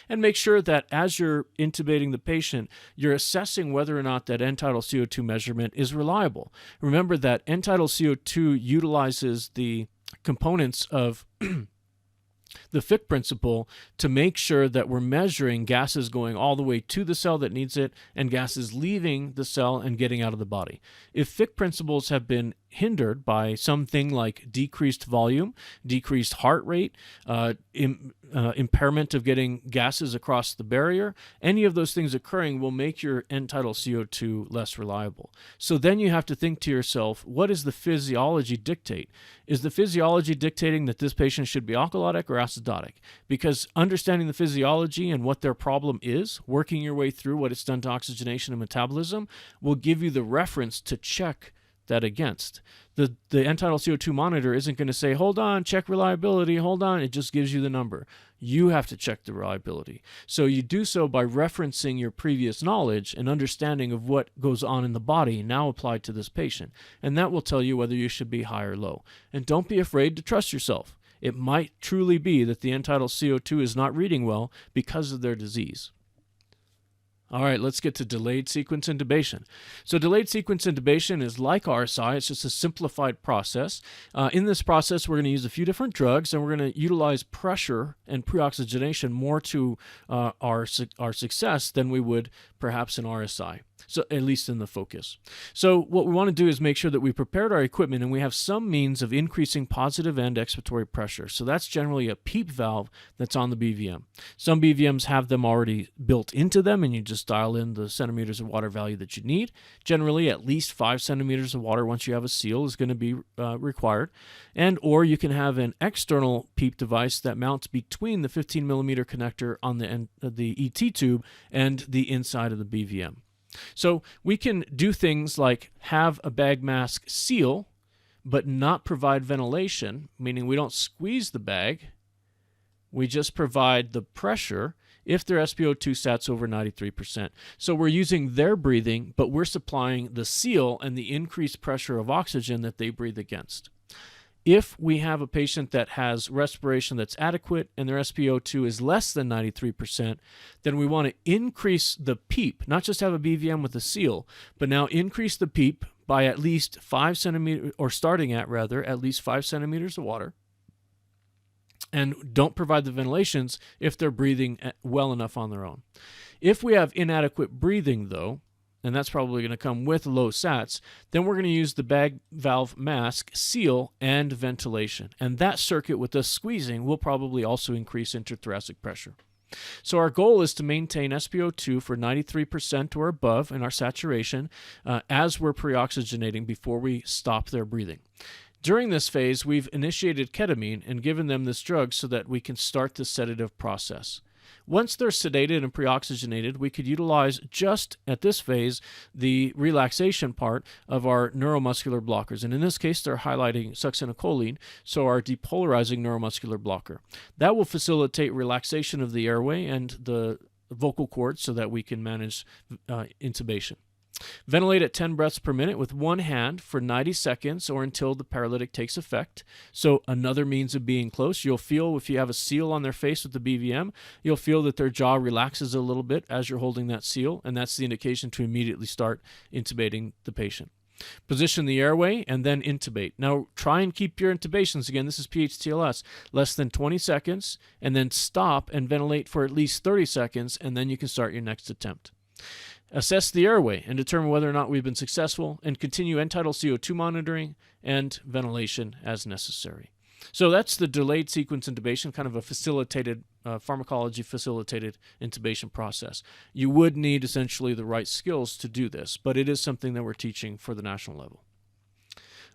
And make sure that as you're intubating the patient, you're assessing whether or not that end-tidal CO2 measurement is reliable. Remember that end-tidal CO2 utilizes the components of the the Fick principle to make sure that we're measuring gases going all the way to the cell that needs it and gases leaving the cell and getting out of the body. If Fick principles have been hindered by something like decreased volume, decreased heart rate, impairment of getting gases across the barrier, any of those things occurring will make your end tidal CO2 less reliable. So then you have to think to yourself, what does the physiology dictate? Is the physiology dictating that this patient should be alkalotic or acidotic? Because understanding the physiology and what their problem is, working your way through what it's done to oxygenation and metabolism, will give you the reference to check that against. The end tidal CO2 monitor isn't going to say, hold on, check reliability, hold on. It just gives you the number. You have to check the reliability. So you do so by referencing your previous knowledge and understanding of what goes on in the body now applied to this patient. And that will tell you whether you should be high or low. And don't be afraid to trust yourself. It might truly be that the end tidal CO2 is not reading well because of their disease. All right, let's get to delayed sequence intubation. So delayed sequence intubation is like RSI. It's just a simplified process. In this process, we're going to use a few different drugs, and we're going to utilize pressure and pre-oxygenation more to our success than we would perhaps in RSI. So at least in the focus. So what we want to do is make sure that we prepared our equipment and we have some means of increasing positive end expiratory pressure. So that's generally a PEEP valve that's on the BVM. Some BVMs have them already built into them, and you just dial in the centimeters of water value that you need. Generally, at least 5 centimeters of water once you have a seal is going to be required. And or you can have an external PEEP device that mounts between the 15 millimeter connector on the end of the ET tube and the inside of the BVM. So we can do things like have a bag mask seal, but not provide ventilation, meaning we don't squeeze the bag. We just provide the pressure if their SpO2 sats over 93%. So we're using their breathing, but we're supplying the seal and the increased pressure of oxygen that they breathe against. If we have a patient that has respiration that's adequate and their SpO2 is less than 93%, then we want to increase the PEEP, not just have a BVM with a seal, but now increase the PEEP by at least 5 centimeters, or starting at rather, at least 5 centimeters of water. And don't provide the ventilations if they're breathing well enough on their own. If we have inadequate breathing, though, and that's probably going to come with low sats, then we're going to use the bag valve mask, seal, and ventilation. And that circuit with the squeezing will probably also increase interthoracic pressure. So our goal is to maintain SpO2 for 93% or above in our saturation as we're pre-oxygenating before we stop their breathing. During this phase, we've initiated ketamine and given them this drug so that we can start the sedative process. Once they're sedated and pre-oxygenated, we could utilize just at this phase the relaxation part of our neuromuscular blockers. And in this case, they're highlighting succinylcholine, so our depolarizing neuromuscular blocker. That will facilitate relaxation of the airway and the vocal cords so that we can manage intubation. Ventilate at 10 breaths per minute with one hand for 90 seconds or until the paralytic takes effect. So another means of being close. You'll feel if you have a seal on their face with the BVM, you'll feel that their jaw relaxes a little bit as you're holding that seal, and that's the indication to immediately start intubating the patient. Position the airway and then intubate. Now try and keep your intubations, again, this is PHTLS, less than 20 seconds, and then stop and ventilate for at least 30 seconds, and then you can start your next attempt. Assess the airway and determine whether or not we've been successful, and continue end tidal CO2 monitoring and ventilation as necessary. So that's the delayed sequence intubation, kind of a facilitated, pharmacology facilitated intubation process. You would need essentially the right skills to do this, but it is something that we're teaching for the national level.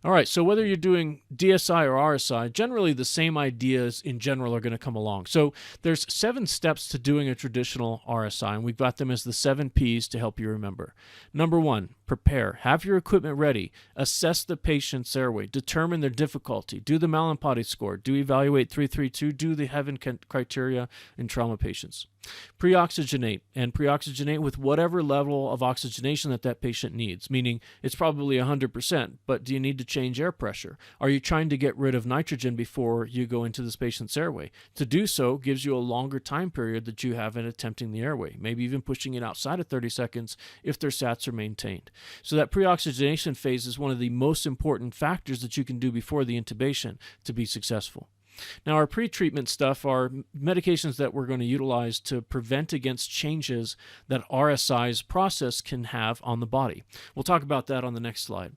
All right, so whether you're doing DSI or RSI, generally the same ideas in general are going to come along. So there's 7 steps to doing a traditional RSI, and we've got them as the 7 Ps to help you remember. Number 1, prepare. Have your equipment ready. Assess the patient's airway. Determine their difficulty. Do the Mallampati score. Do evaluate 332. Do the Heaven criteria in trauma patients. Pre-oxygenate, and pre-oxygenate with whatever level of oxygenation that patient needs, meaning it's probably 100%, but do you need to change air pressure? Are you trying to get rid of nitrogen before you go into this patient's airway? To do so gives you a longer time period that you have in attempting the airway, maybe even pushing it outside of 30 seconds if their sats are maintained. So that pre-oxygenation phase is one of the most important factors that you can do before the intubation to be successful. Now, our pre-treatment stuff are medications that we're going to utilize to prevent against changes that RSI's process can have on the body. We'll talk about that on the next slide.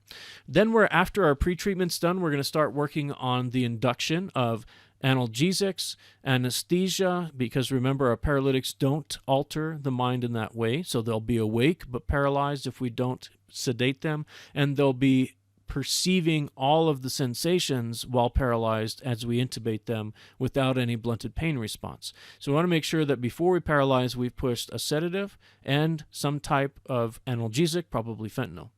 Then after our pre-treatment's done, we're going to start working on the induction of analgesics, anesthesia, because remember, our paralytics don't alter the mind in that way, so they'll be awake but paralyzed if we don't sedate them, and they'll be perceiving all of the sensations while paralyzed as we intubate them without any blunted pain response. So we want to make sure that before we paralyze, we've pushed a sedative and some type of analgesic, probably fentanyl.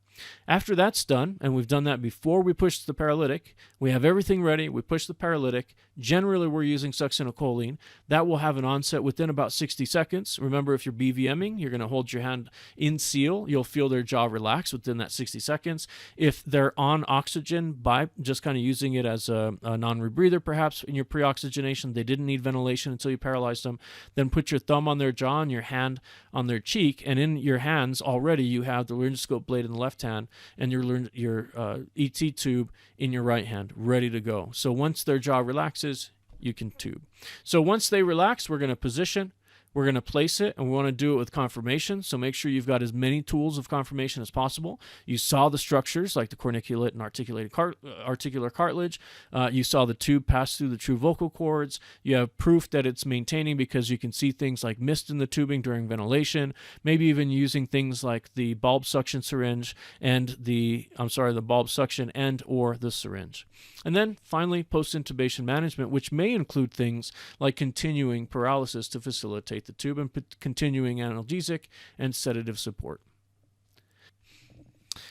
After that's done, and we've done that before we push the paralytic, we have everything ready, we push the paralytic. Generally, we're using succinylcholine. That will have an onset within about 60 seconds. Remember, if you're BVMing, you're going to hold your hand in seal. You'll feel their jaw relax within that 60 seconds. If they're on oxygen, by just kind of using it as a non-rebreather, perhaps in your pre-oxygenation, they didn't need ventilation until you paralyzed them, then put your thumb on their jaw and your hand on their cheek, and in your hands already you have the laryngoscope blade in the left hand and your ET tube in your right hand, ready to go. So once their jaw relaxes, you can tube. So once they relax, we're going to position, we're going to place it, and we want to do it with conformation. So make sure you've got as many tools of conformation as possible. You saw the structures like the corniculate and articular cartilage. You saw the tube pass through the true vocal cords. You have proof that it's maintaining because you can see things like mist in the tubing during ventilation, maybe even using things like the bulb suction syringe and the bulb suction and or the syringe. And then finally, post-intubation management, which may include things like continuing paralysis to facilitate the tube and continuing analgesic and sedative support.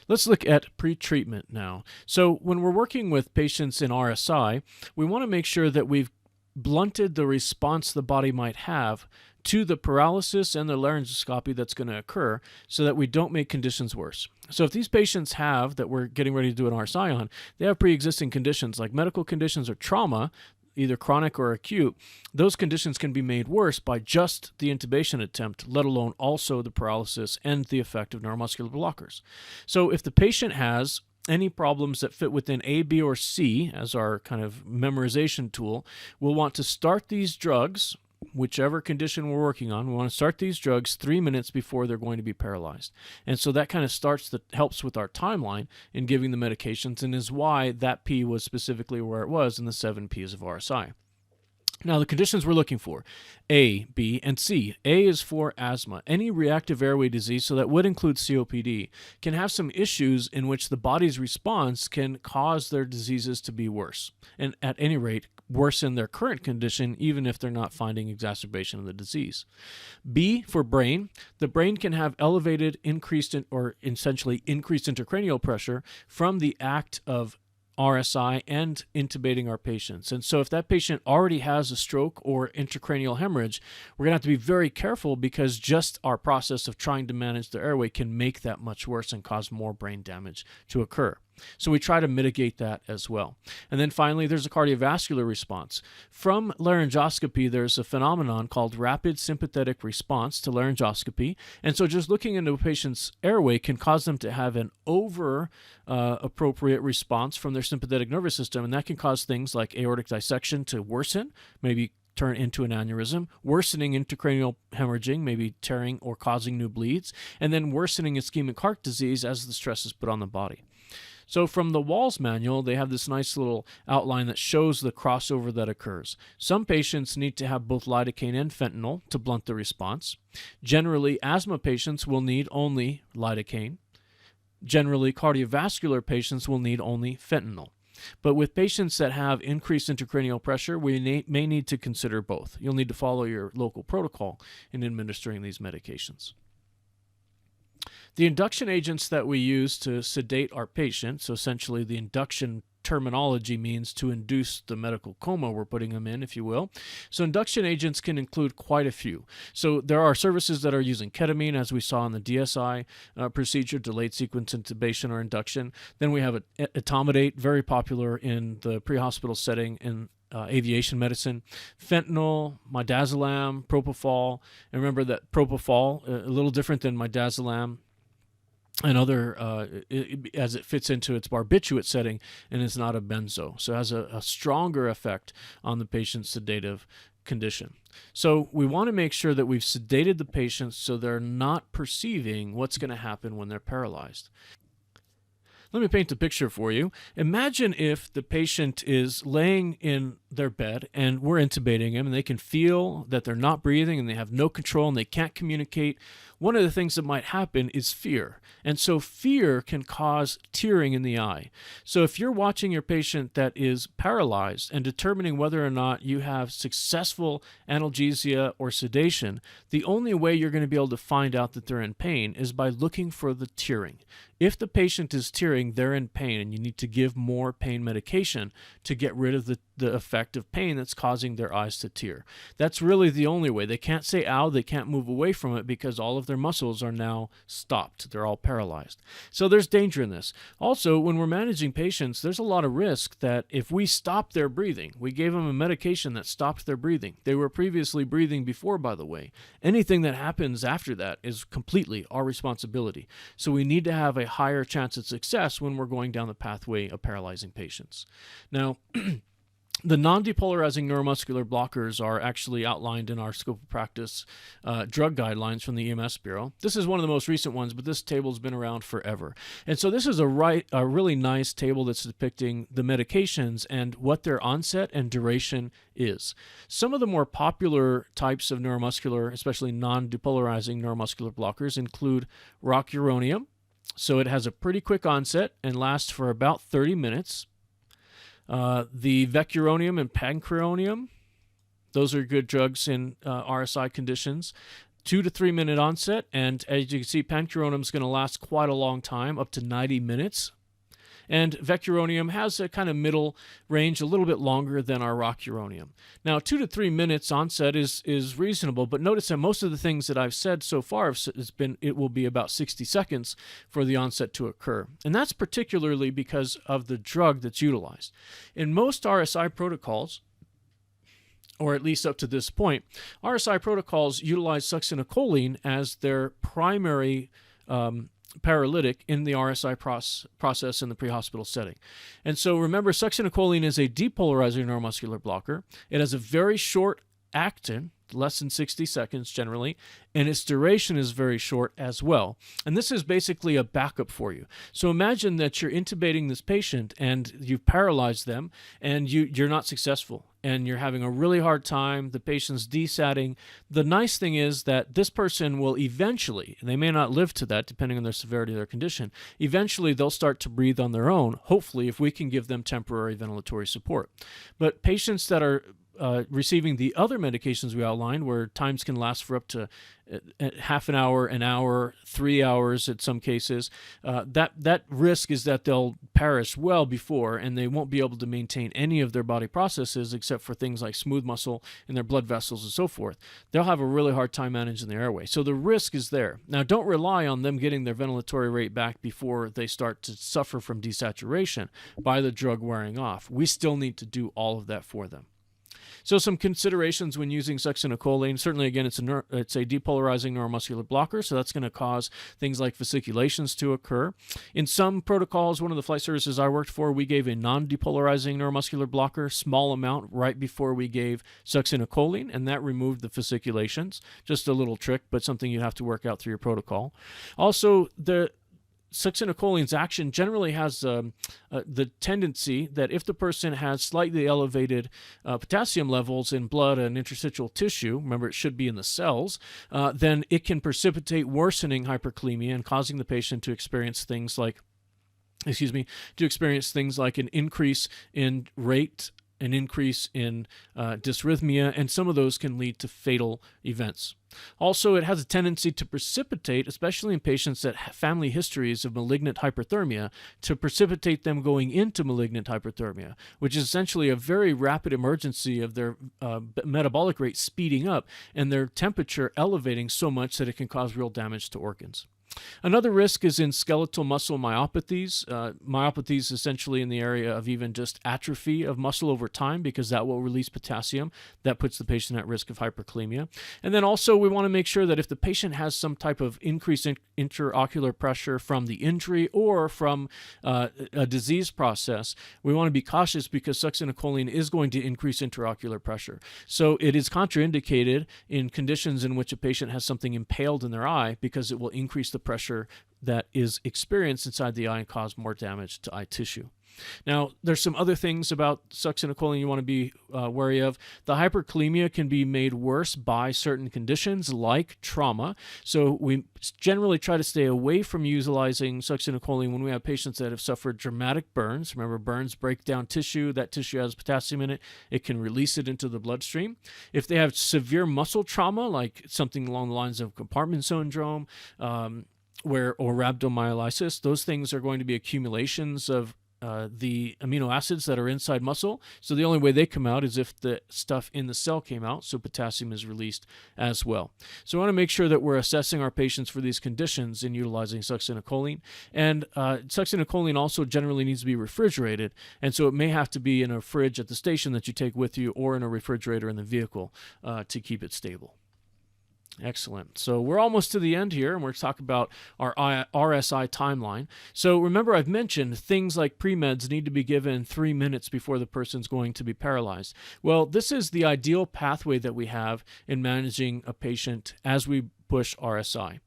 Let's look at pre-treatment now. So when we're working with patients in RSI, we want to make sure that we've blunted the response the body might have to the paralysis and the laryngoscopy that's going to occur so that we don't make conditions worse. So if these patients that we're getting ready to do an RSI on, they have pre-existing conditions like medical conditions or trauma, either chronic or acute, those conditions can be made worse by just the intubation attempt, let alone also the paralysis and the effect of neuromuscular blockers. So if the patient has any problems that fit within A, B, or C as our kind of memorization tool, we'll want to start these drugs, whichever condition we're working on. We want to start these drugs 3 minutes before they're going to be paralyzed. And so that kind of helps with our timeline in giving the medications, and is why that P was specifically where it was in the 7 Ps of RSI. Now, the conditions we're looking for, A, B, and C. A is for asthma. Any reactive airway disease, so that would include COPD, can have some issues in which the body's response can cause their diseases to be worse, and at any rate, worsen their current condition, even if they're not finding exacerbation of the disease. B, for brain. The brain can have increased intracranial pressure from the act of RSI and intubating our patients. And so if that patient already has a stroke or intracranial hemorrhage, we're going to have to be very careful, because just our process of trying to manage the airway can make that much worse and cause more brain damage to occur. So we try to mitigate that as well. And then finally, there's a cardiovascular response. From laryngoscopy, there's a phenomenon called rapid sympathetic response to laryngoscopy. And so just looking into a patient's airway can cause them to have an appropriate response from their sympathetic nervous system. And that can cause things like aortic dissection to worsen, maybe turn into an aneurysm, worsening intracranial hemorrhaging, maybe tearing or causing new bleeds, and then worsening ischemic heart disease as the stress is put on the body. So from the Walls manual, they have this nice little outline that shows the crossover that occurs. Some patients need to have both lidocaine and fentanyl to blunt the response. Generally, asthma patients will need only lidocaine. Generally, cardiovascular patients will need only fentanyl. But with patients that have increased intracranial pressure, we may need to consider both. You'll need to follow your local protocol in administering these medications. The induction agents that we use to sedate our patient, so essentially the induction terminology means to induce the medical coma we're putting them in, if you will. So induction agents can include quite a few. So there are services that are using ketamine, as we saw in the DSI procedure, delayed sequence intubation or induction. Then we have Intubate, very popular in the pre-hospital setting in aviation medicine. Fentanyl, midazolam, propofol. And remember that propofol, a little different than midazolam. and other as it fits into its barbiturate setting and is not a benzo. So it has a stronger effect on the patient's sedative condition. So we want to make sure that we've sedated the patient so they're not perceiving what's going to happen when they're paralyzed. Let me paint a picture for you. Imagine if the patient is laying in their bed and we're intubating them and they can feel that they're not breathing and they have no control and they can't communicate. One of the things that might happen is fear. And so fear can cause tearing in the eye. So if you're watching your patient that is paralyzed and determining whether or not you have successful analgesia or sedation, the only way you're going to be able to find out that they're in pain is by looking for the tearing. If the patient is tearing, they're in pain, and you need to give more pain medication to get rid of the effect of pain that's causing their eyes to tear. That's really the only way. They can't say ow, they can't move away from it because all of their muscles are now stopped. They're all paralyzed. So there's danger in this. Also, when we're managing patients, there's a lot of risk that if we stop their breathing, we gave them a medication that stopped their breathing. They were previously breathing before, by the way. Anything that happens after that is completely our responsibility. So we need to have a higher chance of success when we're going down the pathway of paralyzing patients. Now, the non-depolarizing neuromuscular blockers are actually outlined in our scope of practice drug guidelines from the EMS Bureau. This is one of the most recent ones, but this table's been around forever. And so this is a really nice table that's depicting the medications and what their onset and duration is. Some of the more popular types of neuromuscular, especially non-depolarizing neuromuscular blockers, include rocuronium. So it has a pretty quick onset and lasts for about 30 minutes. The vecuronium and pancuronium, those are good drugs in RSI conditions. 2 to 3 minute onset, and as you can see, pancuronium is going to last quite a long time, up to 90 minutes. And vecuronium has a kind of middle range, a little bit longer than our rocuronium. Now, 2 to 3 minutes onset is reasonable, but notice that most of the things that I've said so far it will be about 60 seconds for the onset to occur. And that's particularly because of the drug that's utilized. In most RSI protocols, or at least up to this point, RSI protocols utilize succinylcholine as their primary paralytic in the RSI process in the pre-hospital setting. And so remember, succinylcholine is a depolarizing neuromuscular blocker. It has a very short actin, less than 60 seconds generally, and its duration is very short as well. And this is basically a backup for you. So imagine that you're intubating this patient and you've paralyzed them and you're not successful and you're having a really hard time, the patient's desatting. The nice thing is that this person will eventually, and they may not live to that depending on their severity of their condition, eventually they'll start to breathe on their own, hopefully if we can give them temporary ventilatory support. But patients that are receiving the other medications we outlined, where times can last for up to half an hour, 3 hours at some cases, that risk is that they'll perish well before, and they won't be able to maintain any of their body processes except for things like smooth muscle in their blood vessels and so forth. They'll have a really hard time managing their airway. So the risk is there. Now, don't rely on them getting their ventilatory rate back before they start to suffer from desaturation by the drug wearing off. We still need to do all of that for them. So some considerations when using succinylcholine. Certainly, again, it's a depolarizing neuromuscular blocker, so that's going to cause things like fasciculations to occur. In some protocols, one of the flight services I worked for, we gave a non-depolarizing neuromuscular blocker, small amount, right before we gave succinylcholine, and that removed the fasciculations. Just a little trick, but something you have to work out through your protocol. Also, the succinylcholine's action generally has the tendency that if the person has slightly elevated potassium levels in blood and interstitial tissue, remember it should be in the cells, then it can precipitate worsening hyperkalemia and causing the patient to experience things like an increase in rate, an increase in dysrhythmia, and some of those can lead to fatal events. Also, it has a tendency to precipitate, especially in patients that have family histories of malignant hyperthermia, to precipitate them going into malignant hyperthermia, which is essentially a very rapid emergency of their metabolic rate speeding up and their temperature elevating so much that it can cause real damage to organs. Another risk is in skeletal muscle myopathies. Myopathies essentially in the area of even just atrophy of muscle over time, because that will release potassium. That puts the patient at risk of hyperkalemia. And then also we want to make sure that if the patient has some type of increased intraocular pressure from the injury or from a disease process, we want to be cautious because succinylcholine is going to increase intraocular pressure. So it is contraindicated in conditions in which a patient has something impaled in their eye, because it will increase the pressure that is experienced inside the eye and cause more damage to eye tissue. Now, there's some other things about succinylcholine you want to be wary of. The hyperkalemia can be made worse by certain conditions like trauma. So we generally try to stay away from utilizing succinylcholine when we have patients that have suffered dramatic burns. Remember, burns break down tissue. That tissue has potassium in it. It can release it into the bloodstream. If they have severe muscle trauma, like something along the lines of compartment syndrome, or rhabdomyolysis, those things are going to be accumulations of the amino acids that are inside muscle. So the only way they come out is if the stuff in the cell came out, so potassium is released as well. So we want to make sure that we're assessing our patients for these conditions in utilizing succinylcholine. And succinylcholine also generally needs to be refrigerated, and so it may have to be in a fridge at the station that you take with you, or in a refrigerator in the vehicle to keep it stable. Excellent. So we're almost to the end here, and we're talking about our RSI timeline. So remember, I've mentioned things like pre-meds need to be given 3 minutes before the person's going to be paralyzed. Well, this is the ideal pathway that we have in managing a patient as we push RSI.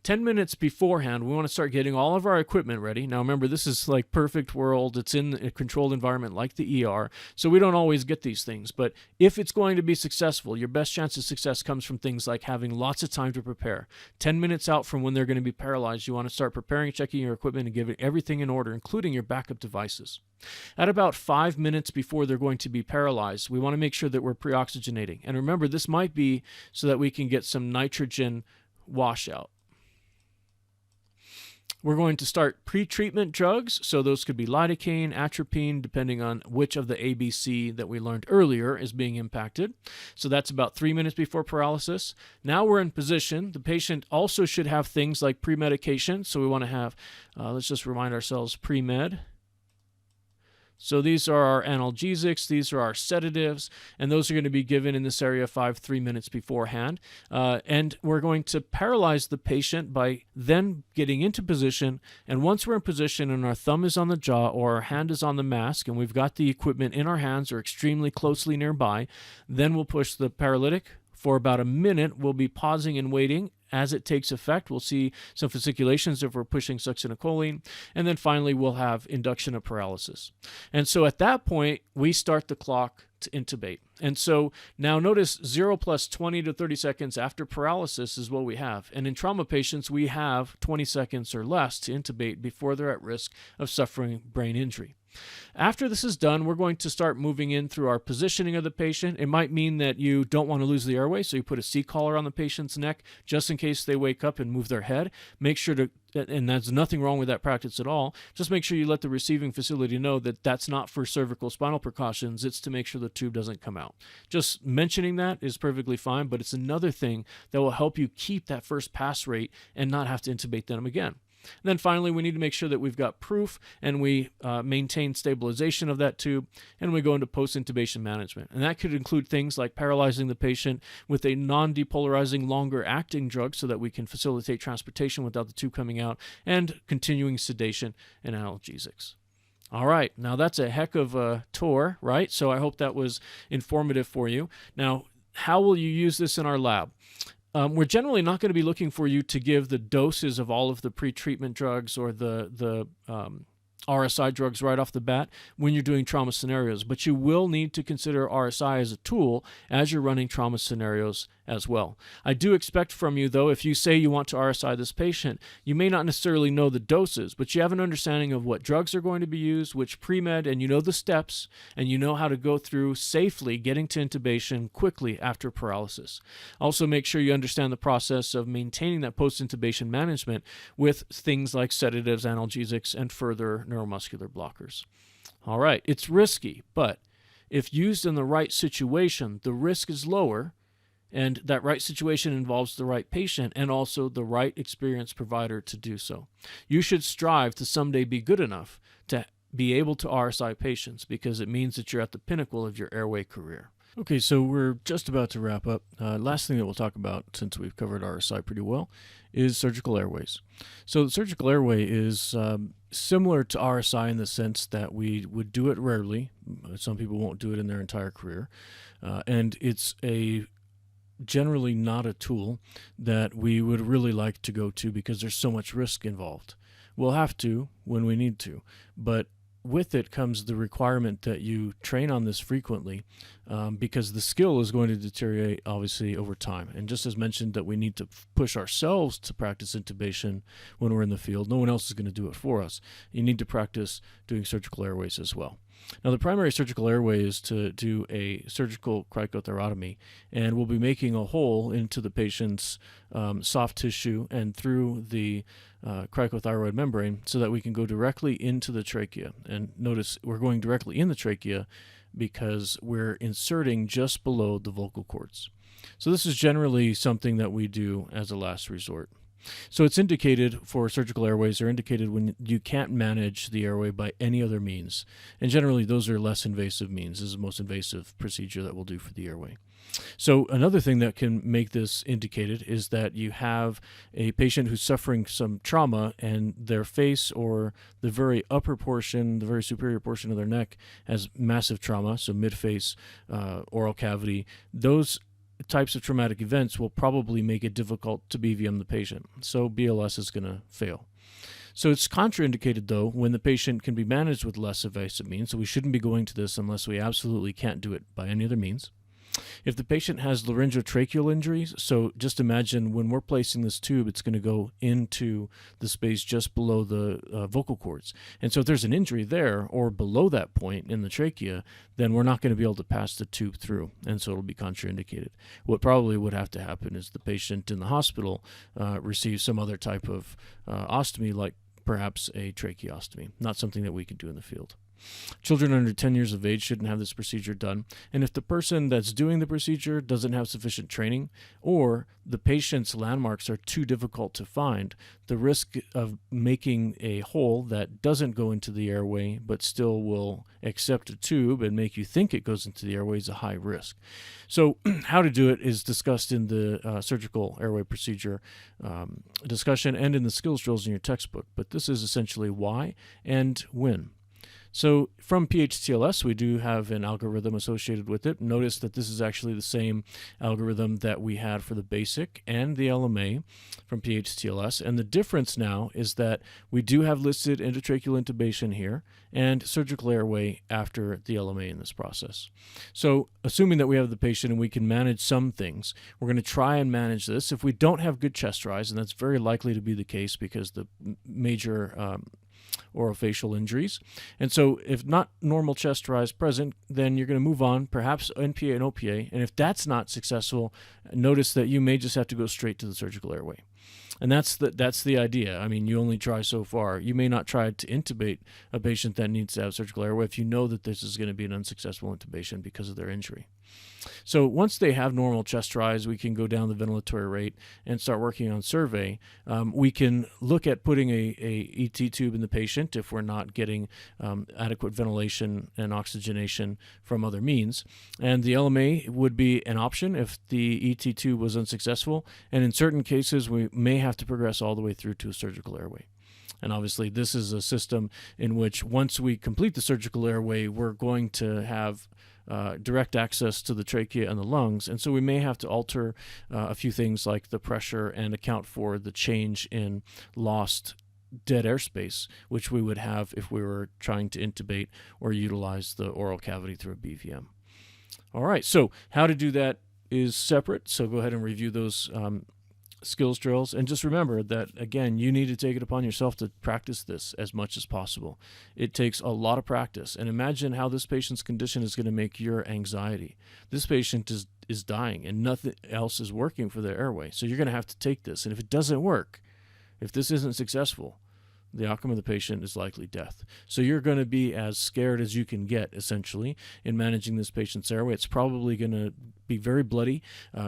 10 minutes beforehand, we want to start getting all of our equipment ready. Now remember, this is like perfect world. It's in a controlled environment like the ER, so we don't always get these things. But if it's going to be successful, your best chance of success comes from things like having lots of time to prepare. 10 minutes out from when they're going to be paralyzed, you want to start preparing, checking your equipment, and giving everything in order, including your backup devices. At about 5 minutes before they're going to be paralyzed, we want to make sure that we're pre-oxygenating. And remember, this might be so that we can get some nitrogen washout. We're going to start pre-treatment drugs, so those could be lidocaine, atropine, depending on which of the ABC that we learned earlier is being impacted. So that's about 3 minutes before paralysis. Now we're in position. The patient also should have things like pre-medication, so we want to have, let's just remind ourselves, pre-med. So these are our analgesics, these are our sedatives, and those are going to be given in this area 3 minutes beforehand. And we're going to paralyze the patient by then getting into position, and once we're in position and our thumb is on the jaw or our hand is on the mask and we've got the equipment in our hands or extremely closely nearby, then we'll push the paralytic. For about a minute, we'll be pausing and waiting. As it takes effect, we'll see some fasciculations if we're pushing succinylcholine, and then finally we'll have induction of paralysis. And so at that point, we start the clock to intubate. And so now notice 0 plus 20 to 30 seconds after paralysis is what we have. And in trauma patients, we have 20 seconds or less to intubate before they're at risk of suffering brain injury. After this is done, we're going to start moving in through our positioning of the patient. It might mean that you don't want to lose the airway, so you put a C-collar on the patient's neck just in case they wake up and move their head. Make sure to, and there's nothing wrong with that practice at all, just make sure you let the receiving facility know that that's not for cervical spinal precautions, it's to make sure the tube doesn't come out. Just mentioning that is perfectly fine, but it's another thing that will help you keep that first pass rate and not have to intubate them again. And then finally, we need to make sure that we've got proof and we maintain stabilization of that tube, and we go into post-intubation management. And that could include things like paralyzing the patient with a non-depolarizing, longer-acting drug so that we can facilitate transportation without the tube coming out, and continuing sedation and analgesics. All right, now that's a heck of a tour, right? So I hope that was informative for you. Now, how will you use this in our lab? We're generally not going to be looking for you to give the doses of all of the pre-treatment drugs or the RSI drugs right off the bat when you're doing trauma scenarios, but you will need to consider RSI as a tool as you're running trauma scenarios as well. I do expect from you, though, if you say you want to RSI this patient, you may not necessarily know the doses, but you have an understanding of what drugs are going to be used, which pre-med, and you know the steps, and you know how to go through safely getting to intubation quickly after paralysis. Also, make sure you understand the process of maintaining that post-intubation management with things like sedatives, analgesics, and further neuromuscular blockers. All right, it's risky, but if used in the right situation, the risk is lower And that right situation involves the right patient and also the right experienced provider to do so. You should strive to someday be good enough to be able to RSI patients, because it means that you're at the pinnacle of your airway career. Okay, so we're just about to wrap up. Last thing that we'll talk about, since we've covered RSI pretty well, is surgical airways. So the surgical airway is similar to RSI in the sense that we would do it rarely. Some people won't do it in their entire career. And it's generally not a tool that we would really like to go to because there's so much risk involved. We'll have to when we need to, but with it comes the requirement that you train on this frequently, because the skill is going to deteriorate obviously over time. And just as mentioned that we need to push ourselves to practice intubation when we're in the field, no one else is going to do it for us. You need to practice doing surgical airways as well. Now, the primary surgical airway is to do a surgical cricothyrotomy, and we'll be making a hole into the patient's soft tissue and through the cricothyroid membrane so that we can go directly into the trachea. And notice we're going directly in the trachea because we're inserting just below the vocal cords. So this is generally something that we do as a last resort. So it's indicated for surgical airways. They're indicated when you can't manage the airway by any other means. And generally, those are less invasive means. This is the most invasive procedure that we'll do for the airway. So another thing that can make this indicated is that you have a patient who's suffering some trauma and their face or the very upper portion, the very superior portion of their neck has massive trauma, so mid-face, oral cavity. Those types of traumatic events will probably make it difficult to BVM the patient. So BLS is going to fail. So it's contraindicated, though, when the patient can be managed with less invasive means. So we shouldn't be going to this unless we absolutely can't do it by any other means. If the patient has laryngotracheal injuries, so just imagine when we're placing this tube, it's going to go into the space just below the vocal cords. And so if there's an injury there or below that point in the trachea, then we're not going to be able to pass the tube through, and so it'll be contraindicated. What probably would have to happen is the patient in the hospital receives some other type of ostomy, like perhaps a tracheostomy, not something that we can do in the field. Children under 10 years of age shouldn't have this procedure done. And if the person that's doing the procedure doesn't have sufficient training, or the patient's landmarks are too difficult to find, the risk of making a hole that doesn't go into the airway but still will accept a tube and make you think it goes into the airway is a high risk. So how to do it is discussed in the surgical airway procedure discussion and in the skills drills in your textbook. But this is essentially why and when. So from PHTLS, we do have an algorithm associated with it. Notice that this is actually the same algorithm that we had for the basic and the LMA from PHTLS. And the difference now is that we do have listed endotracheal intubation here and surgical airway after the LMA in this process. So assuming that we have the patient and we can manage some things, we're going to try and manage this. If we don't have good chest rise, and that's very likely to be the case because the major orofacial injuries. And so if not normal chest rise present, then you're going to move on, perhaps NPA and OPA. And if that's not successful, notice that you may just have to go straight to the surgical airway. And that's the idea. I mean, you only try so far. You may not try to intubate a patient that needs to have surgical airway if you know that this is going to be an unsuccessful intubation because of their injury. So once they have normal chest rise, we can go down the ventilatory rate and start working on survey. We can look at putting a ET tube in the patient if we're not getting adequate ventilation and oxygenation from other means. And the LMA would be an option if the ET tube was unsuccessful. And in certain cases, we may have to progress all the way through to a surgical airway. And obviously, this is a system in which once we complete the surgical airway, we're going to have direct access to the trachea and the lungs, and so we may have to alter a few things like the pressure and account for the change in lost dead airspace, which we would have if we were trying to intubate or utilize the oral cavity through a BVM. All right, so how to do that is separate, so go ahead and review those skills drills, and just remember that again you need to take it upon yourself to practice this as much as possible. It takes a lot of practice, and imagine how this patient's condition is going to make your anxiety. This patient is dying and nothing else is working for their airway, so you're going to have to take this, and if it doesn't work, if this isn't successful, the outcome of the patient is likely death. So you're going to be as scared as you can get, essentially, in managing this patient's airway. It's probably going to be very bloody,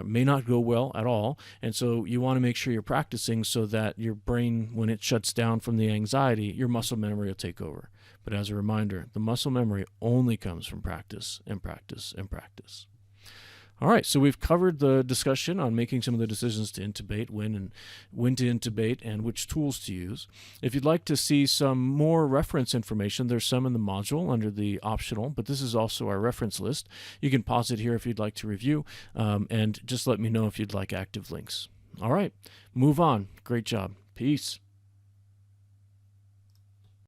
may not go well at all. And so you want to make sure you're practicing so that your brain, when it shuts down from the anxiety, your muscle memory will take over. But as a reminder, the muscle memory only comes from practice and practice and practice. All right, so we've covered the discussion on making some of the decisions to intubate, when to intubate, and which tools to use. If you'd like to see some more reference information, there's some in the module under the optional, but this is also our reference list. You can pause it here if you'd like to review, and just let me know if you'd like active links. All right, move on. Great job. Peace.